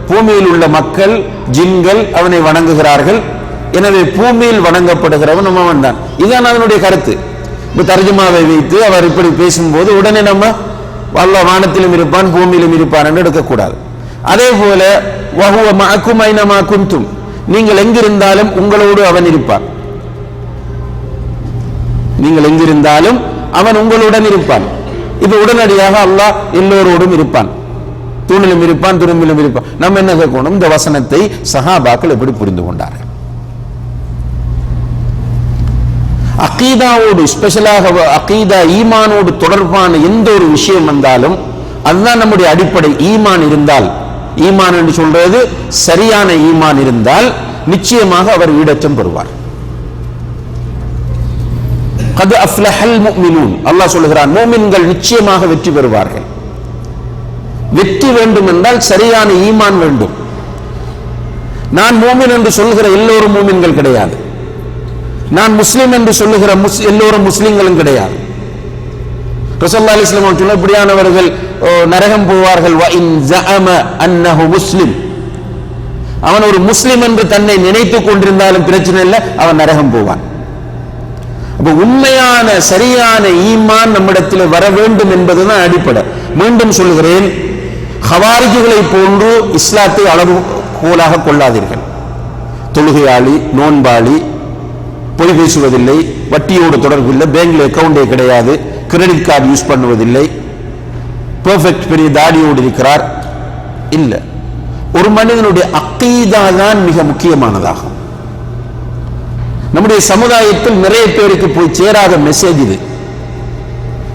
பூமியில் உள்ள மக்கள் ஜின்கள் அவனை வணங்குகிறார்கள். எனவே பூமியில் வணங்கப்படுகிறவன் அவன் தான். இதுதான் அதனுடைய கருத்து. இப்ப தர்ஜுமாவை வைத்து அவர் இப்படி பேசும்போது உடனே நம்ம அல்லாஹ் வானத்திலும் இருப்பான் பூமியிலும் இருப்பான் என்று எடுக்கக்கூடாது. அதே போல வஹுவ மஅக்கும் ஐனமா குன்தும், நீங்கள் எங்கிருந்தாலும் உங்களோடு அவன் இருப்பான். நீங்கள் எங்கிருந்தாலும் அவன் உங்களுடன் இருப்பான். இப்ப உடனடியாக அல்லாஹ் எல்லோரோடும் இருப்பான், தூணிலும் இருப்பான் துரும்பிலும் இருப்பான். நம்ம என்ன கேட்கணும்? இந்த வசனத்தை சஹாபாக்கள் எப்படி புரிந்து கொண்டார்கள்? அகீதாவோடு, ஸ்பெஷலாக அகீதா ஈமானோடு தொடர்பான எந்த ஒரு விஷயம் வந்தாலும் அதுதான் நம்முடைய அடிப்படை. ஈமான் இருந்தால், ஈமான் என்று சொல்றது சரியான ஈமான் இருந்தால் நிச்சயமாக அவர் ஈடேற்றம் பெறுவார். கத் அஃப்லஹல் முஃமினூன், அல்லாஹ் சொல்கிறான் முஃமின்கள் நிச்சயமாக வெற்றி பெறுவார்கள். வெற்றி வேண்டும் என்றால் சரியான ஈமான் வேண்டும். நான் மூமின் என்று சொல்கிற எல்லோரும் மூமின்கள் கிடையாது, நான் முஸ்லிம் என்று சொல்லுகிற எல்லோரும் முஸ்லிம்களும் கிடையாது. ரசூலுல்லாஹி ஸல்லல்லாஹு அலைஹி வஸல்லம் சொன்ன இப்படியானவர்கள் நரகம் போவார்கள். வ இன் ஸஅம அன்னஹு முஸ்லிம், அவன் ஒரு முஸ்லிம் என்று தன்னை நினைத்துக் கொண்டிருந்தாலும் பிரச்சனை இல்லை, அவன் நரகம் போவான். அப்ப உண்மையான சரியான ஈமான் நம்மிடத்தில் வர வேண்டும் என்பதுதான் அடிப்படை. மீண்டும் சொல்கிறேன், ஹவாரிஜுகளை போன்று இஸ்லாத்தை அளவுகோலாக கொள்ளாதீர்கள். தொழுகையாளி, நோன்பாளி, பொய் பேசுவதில்லை, வட்டியோடு தொடர்பு இல்லை, பேங்க்ல அக்கவுண்டே கிடையாது, கிரெடிட் கார்டு யூஸ் பண்ணுவதில்லை, பெர்ஃபெக்ட் பெரிய தாடியோடு இருக்கிறார் இல்ல. ஒரு மனிதனுடைய அக்கீதா தான் மிக முக்கியமானதாகும். நம்முடைய சமுதாயத்தில் நிறைய பேருக்கு போய் சேராத மெசேஜ் இது.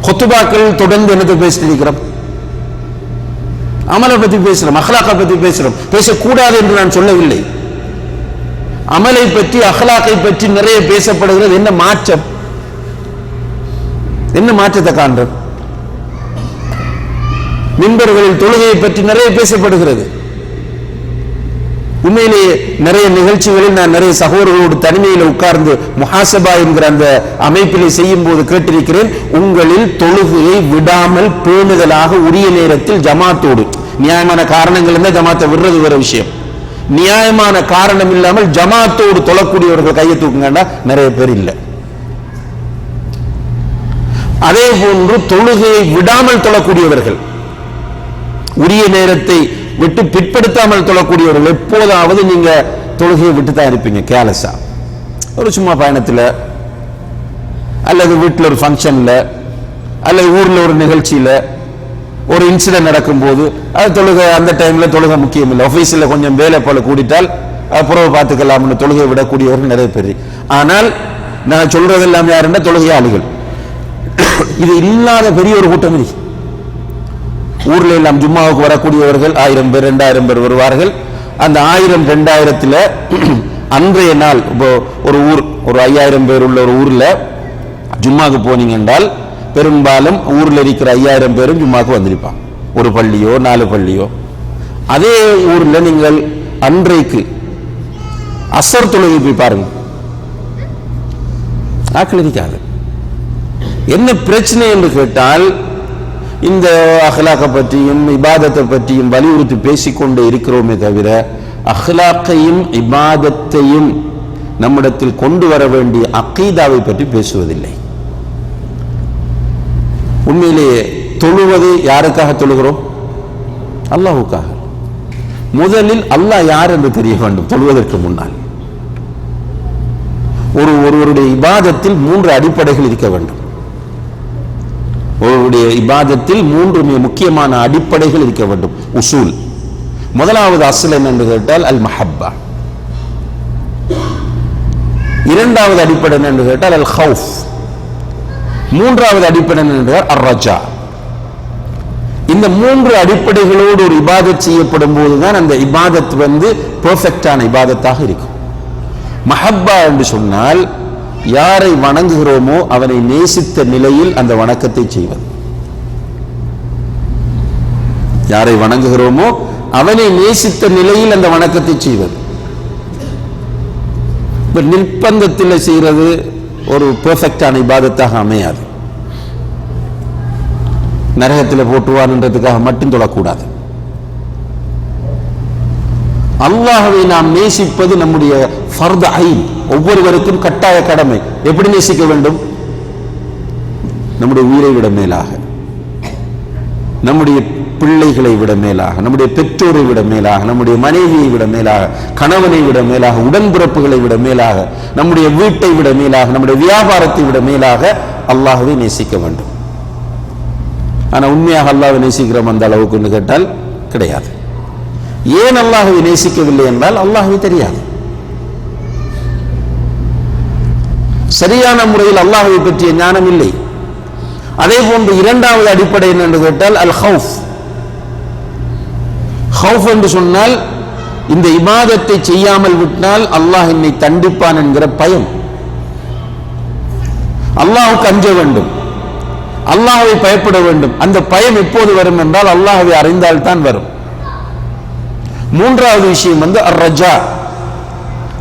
குத்துபாக்கள் தொடர்ந்து என்னத்தை பேசிட்டு இருக்கிறோம்? அமலை பத்தி பேசுறோம், அஹ்லாக்கை பத்தி பேசுறோம். பேசக்கூடாது என்று நான் சொல்லவில்லை. அமலை பற்றி அஹ்லாக்கை பற்றி நிறைய பேசப்படுகிறது. என்ன மாற்றம்? என்ன மாற்றத்தை காண்றோம்? மின்பர்களில் தொழுகையை பற்றி நிறைய பேசப்படுகிறது. உண்மையிலேயே நிறைய நிகழ்ச்சிகளில் நான் நிறைய சகோதரர்களோடு தனிமையில் உட்கார்ந்து முஹாசபா என்கிற அந்த அமைப்பிலே செய்யும் போது கேட்டிருக்கிறேன், உங்களில் தொழுகையை விடாமல் பேணுதலாக உரிய நேரத்தில் ஜமாத்தோடு, நியாயமான காரணங்கள் இருந்தால் ஜமாத்தை விடுறது வேற விஷயம், நியாயமான காரணம் இல்லாமல் ஜமாத்தோடு தொழக்கூடியவர்கள் கையை தூக்குங்கன்னா நிறைய பேர் இல்லை. அதே போன்று தொழுகையை விடாமல் தொழக்கூடியவர்கள், உரிய நேரத்தை விட்டு பிற்படுத்தாமல் தொழக்கூடியவர்கள், எப்போதாவது நீங்க தொழுகையை விட்டு தான் இருப்பீங்க கேலஸா. ஒரு சும்மா பயணத்தில் அல்லது வீட்டில் ஒரு ஃபங்க்ஷன்ல அல்லது ஊர்ல ஒரு நிகழ்ச்சியில ஒரு இன்சிடென்ட் நடக்கும் போது அது தொழுகை, அந்த டைம்ல தொழுகை முக்கியம் இல்லை. ஆபீஸ்ல கொஞ்சம் வேலை போல கூடிட்டால் புறவை பார்த்துக்கலாம்னு தொழுகை விடக்கூடியவர்கள் நிறைய பேர். ஆனால் நான் சொல்றதெல்லாம் யாருன்னா தொழுகையாளிகள். இது இல்லாத பெரிய ஒரு கூட்டம் இல்லை. ஊர்ல எல்லாம் ஜும்மாவுக்கு வரக்கூடியவர்கள் 1000 பேர் 2000 பேர் வருவார்கள். அந்த 1000-2000 அன்றைய நாள் ஒரு ஊர் ஒரு 5000 பேர் உள்ள ஒரு ஊர்ல ஜும்மாவுக்கு போனீங்க என்றால் பெரும்பாலும் ஊர்ல இருக்கிற 5000 பேரும் ஜும்மாவுக்கு வந்திருப்பாங்க. ஒரு பள்ளியோ 4 பள்ளியோ. அதே ஊர்ல நீங்கள் அன்றைக்கு அசர் தொழுகை போய் பாருங்க, ஆக்கள் இருக்காது. என்ன பிரச்சனை என்று கேட்டால், இந்த அஹ்லாக்கை பற்றியும் இபாதத்தை பற்றியும் வலியுறுத்தி பேசிக்கொண்டே இருக்கிறோமே தவிர அஹ்லாக்கையும் இபாதத்தையும் நம்மிடத்தில் கொண்டு வர வேண்டிய அகீதாவை பற்றி பேசுவதில்லை. உண்மையிலேயே தொழுவது யாருக்காக தொழுகிறோம்? அல்லாஹ்வுக்காக. முதலில் அல்லாஹ் யார் என்று தெரிய வேண்டும். தொழுவதற்கு முன்னால் ஒருவருடைய இபாதத்தில் 3 அடிப்படைகள் இருக்க வேண்டும். ஒருவருடைய இபாதத்தில் 3 முக்கியமான அடிப்படைகள் இருக்க வேண்டும், உசூல். முதலாவது அஸ்ல் என்று கேட்டால் அல் மஹப்பா. இரண்டாவது அடிப்படை என்று கேட்டால் அல் ஹவுஃப். மூன்றாவது அடிப்படை என்றால் அர் ரஜா. இந்த 3 அடிப்படைகளோடு ஒரு இபாதத் செய்யப்படும் போதுதான் அந்த இபாதத் பெர்ஃபெக்டான இபாதத்தாக இருக்கும். மஹப்பா என்று சொன்னால் யாரை வணங்குகிறோமோ அவனை நேசித்த நிலையில் அந்த வணக்கத்தை செய்வது. யாரை வணங்குகிறோமோ அவனை நேசித்த நிலையில் அந்த வணக்கத்தை செய்வது. நிர்பந்தத்தில் செய்கிறது ஒரு பெர்ஃபெக்டான இபாதத்தாக அமையாது. நரகத்தில் போட்டுவார்ன்றதுக்காக மட்டும் தொழக்கூடாது. அல்லாஹ்வை நாம் நேசிப்பது நம்முடைய ஃபர்து ஐன், ஒவ்வொருவருக்கும் கட்டாய கடமை. எப்படி நேசிக்க வேண்டும்? நம்முடைய உயிரை விட மேலாக, நம்முடைய பிள்ளைகளை விட மேலாக, நம்முடைய பெற்றோரை விட மேலாக, நம்முடைய மனைவியை விட மேலாக, கணவனை விட மேலாக, உடன்பிறப்புகளை விட மேலாக, நம்முடைய வீட்டை விட மேலாக, நம்முடைய வியாபாரத்தை விட மேலாக அல்லாஹ்வை நேசிக்க வேண்டும். ஆனா உண்மையாக அல்லாஹ்வை நேசிக்கிறோம் அந்த அளவுக்கு கேட்டால் கிடையாது. ஏன் அல்லாஹ்வை நேசிக்கவில்லை என்றால் அல்லாஹ்வை தெரியாது. சரியான முறையில் அல்லாஹ்வை பற்றிய ஞானம் இல்லை. அதே போன்று இரண்டாவது அடிப்படை என்று கேட்டால் அல் ஹவுஃப். ஹவுஃப் என்று சொன்னால் இந்த இபாதத்தை செய்யாமல் விட்டால் அல்லாஹ் என்னை தண்டிப்பான் என்கிற பயம். அல்லாஹ்வுக்கு அஞ்ச வேண்டும், அல்லாஹ்வை பயப்பட வேண்டும். அந்த பயம் எப்போது வரும் என்றால் அல்லாஹ்வை அறிந்தால் தான் வரும். மூன்றாவது விஷயம் அர் ரஜா.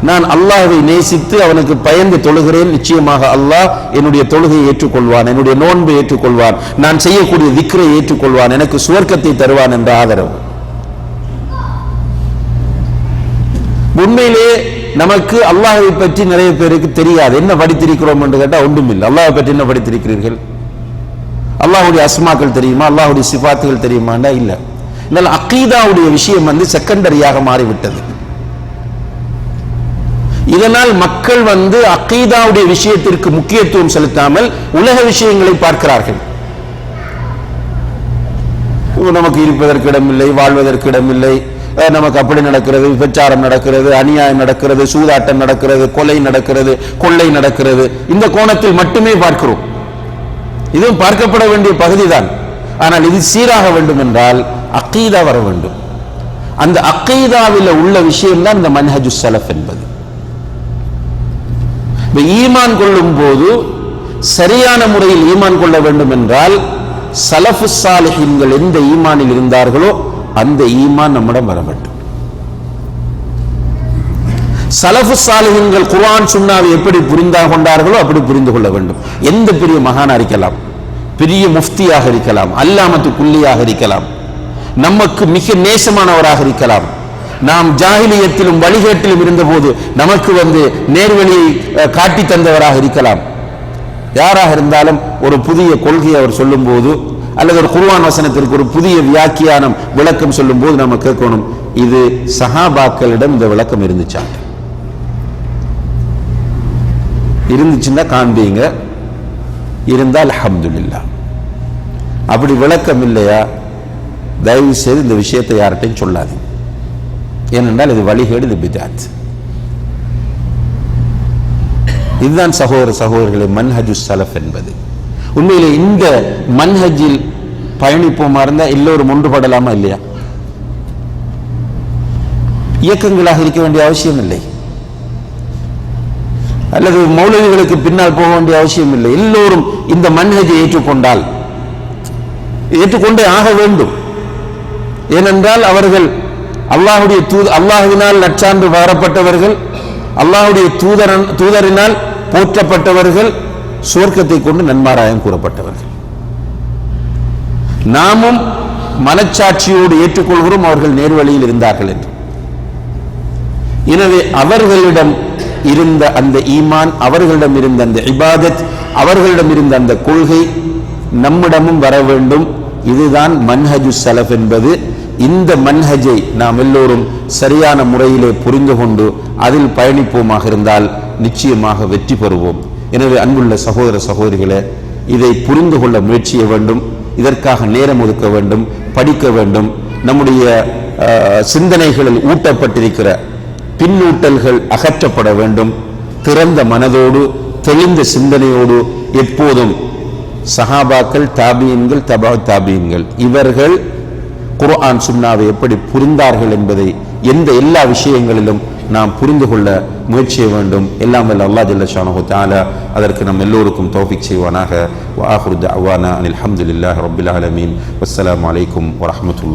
நான் அல்லாஹ்வை நேசித்து அவனுக்கு பயந்து தொழுகிறேன், நிச்சயமாக அல்லாஹ் என்னுடைய தொழுகையை ஏற்றுக்கொள்வான், என்னுடைய நோன்பை ஏற்றுக்கொள்வான், நான் செய்யக்கூடிய திக்ரை ஏற்றுக்கொள்வான், எனக்கு சுவர்க்கத்தை தருவான் என்ற ஆதரவு. உண்மையிலே நமக்கு அல்லாஹ்வை பற்றி நிறைய பேருக்கு தெரியாது. என்ன படித்திருக்கிறோம் என்று கேட்டால் ஒன்றுமில்லை. அல்லாஹ்வை பற்றி என்ன படித்திருக்கிறீர்கள்? அல்லாஹ்வுடைய அஸ்மாக்கள் தெரியுமா? அல்லாஹ்வுடைய சிஃபாத்துகள் தெரியுமாண்டா இல்லை. அகீதாவுடைய விஷயம் செகண்டரியாக மாறிவிட்டது. இதனால் மக்கள் அகீதாவுடைய விஷயத்திற்கு முக்கியத்துவம் செலுத்தாமல் உலக விஷயங்களை பார்க்கிறார்கள். நமக்கு இருப்பதற்கு இடமில்லை, வாழ்வதற்கு இடமில்லை, நமக்கு அப்படி நடக்கிறது, விபச்சாரம் நடக்கிறது, அநியாயம் நடக்கிறது, சூதாட்டம் நடக்கிறது, கொலை நடக்கிறது, கொள்ளை நடக்கிறது. இந்த கோணத்தில் மட்டுமே பார்க்கிறோம். இதுவும் பார்க்கப்பட வேண்டிய பகுதிதான். ஆனால் இது சீராக வேண்டும் என்றால் அகீதா வர வேண்டும். அந்த அகீதாவில் உள்ள விஷயம் தான் இந்த மன்ஹஜு ஸலஃப் என்பது. ஈமான் கொள்ளும் போது சரியான முறையில் ஈமான் கொள்ள வேண்டும் என்றால் ஸலஃபு ஸாலிஹீன்கள் எந்த ஈமானில் இருந்தார்களோ அந்த ஈமான் நம்மிடம் வர வேண்டும். ஸலஃபு ஸாலிஹீன்கள் குர்ஆன் சுன்னாவை எப்படி புரிந்து கொண்டார்களோ அப்படி புரிந்து கொள்ள வேண்டும். எந்த பெரிய மகானா இருக்கலாம், பெரிய முஃப்தியாக இருக்கலாம், அல்லாமத்து குல்லியாக இருக்கலாம், நமக்கு மிக நேசமானவராக இருக்கலாம், நாம் ஜாஹிலியத்திலும் வழிகேட்டிலும் இருந்தபோது நமக்கு நேர்வழியை காட்டி தந்தவராக இருக்கலாம். யாராக இருந்தாலும் ஒரு புதிய கொள்கையை அவர் சொல்லும் போது அல்லது ஒரு குர்ஆன் வசனத்திற்கு ஒரு புதிய வியாக்கியானம் விளக்கம் சொல்லும் போது நம்ம கேட்கணும், இது சஹாபாக்களிடம் இந்த விளக்கம் இருந்துச்சுன்னா காண்பீங்க, இருந்தால் அல்ஹம்துலில்லாஹ். அப்படி விளக்கம் இல்லையா, தயவு செய்து இந்த விஷயத்தை யார்கிட்டையும் சொல்லாது. ஏனென்றால் இது வழிகேடு, இது பித்அத். இதுதான் சகோதரர்களே மன்ஹஜு ஸலஃப் என்பது. உண்மையிலே இந்த மன்ஹஜில் பயணிப்போமா இருந்தால் எல்லோரும் ஒன்றுபடலாமா இல்லையா? இயக்கங்களாக இருக்க வேண்டிய அவசியம் இல்லை, அல்லது மௌலவிகளுக்கு பின்னால் போக வேண்டிய அவசியம் இல்லை. எல்லோரும் இந்த மன்ஹஜை ஏற்றுக்கொண்டே ஆக வேண்டும். ஏனென்றால் அவர்கள் அல்லாஹ்வினால் நற்சான்று வரப்பட்டவர்கள், அல்லாஹ்வுடைய தூதரினால் போற்றப்பட்டவர்கள், சுவர்க்கத்தை கொண்டு நன்மாராயம் கூறப்பட்டவர்கள். நாமும் மனச்சாட்சியோடு ஏற்றுக்கொள்கிறோம் அவர்கள் நேர்வழியில் இருந்தார்கள் என்று. எனவே அவர்களிடம் இருந்த அந்த ஈமான், அவர்களிடம் இருந்த அந்த இபாதத், அவர்களிடம் இருந்த அந்த கொள்கை நம்மிடமும் வர வேண்டும். இதுதான் மன்ஹஜு ஸலஃப் என்பது. இந்த மன்ஹஜை நாம் எல்லோரும் சரியான முறையிலே புரிந்து கொண்டு அதில் பயணிப்போமாக இருந்தால் நிச்சயமாக வெற்றி பெறுவோம். எனவே அன்புள்ள சகோதர சகோதரிகளே, இதை புரிந்து கொள்ள முயற்சி செய்ய வேண்டும். இதற்காக நேரம் ஒதுக்க வேண்டும், படிக்க வேண்டும். நம்முடைய சிந்தனைகளில் ஊட்டப்பட்டிருக்கிற பின்னூட்டல்கள் அகற்றப்பட வேண்டும். திறந்த மனதோடு தெளிந்த சிந்தனையோடு எப்போதும் சஹாபாக்கள், தாபியன்கள், தபா தாபியன்கள் இவர்கள் குர்ஆன் சுன்னாவை எப்படி புரிந்தார்கள் என்பதை எல்லா விஷயங்களிலும் நாம் புரிந்து கொள்ள முயற்சி செய்ய வேண்டும். எல்லாம் வல்ல அல்லாஹ் ஜல்ல ஷானஹு தஆலா அதற்கு நம் எல்லோருக்கும் தௌஃபீக் செய்வானாக. வ ஆகிரு தஅவானா அனில் ஹம்துலில்லாஹி ரப்பில் ஆலமீன். வஸ்ஸலாமு அலைக்கும் வரஹ்மத்துல்லாஹி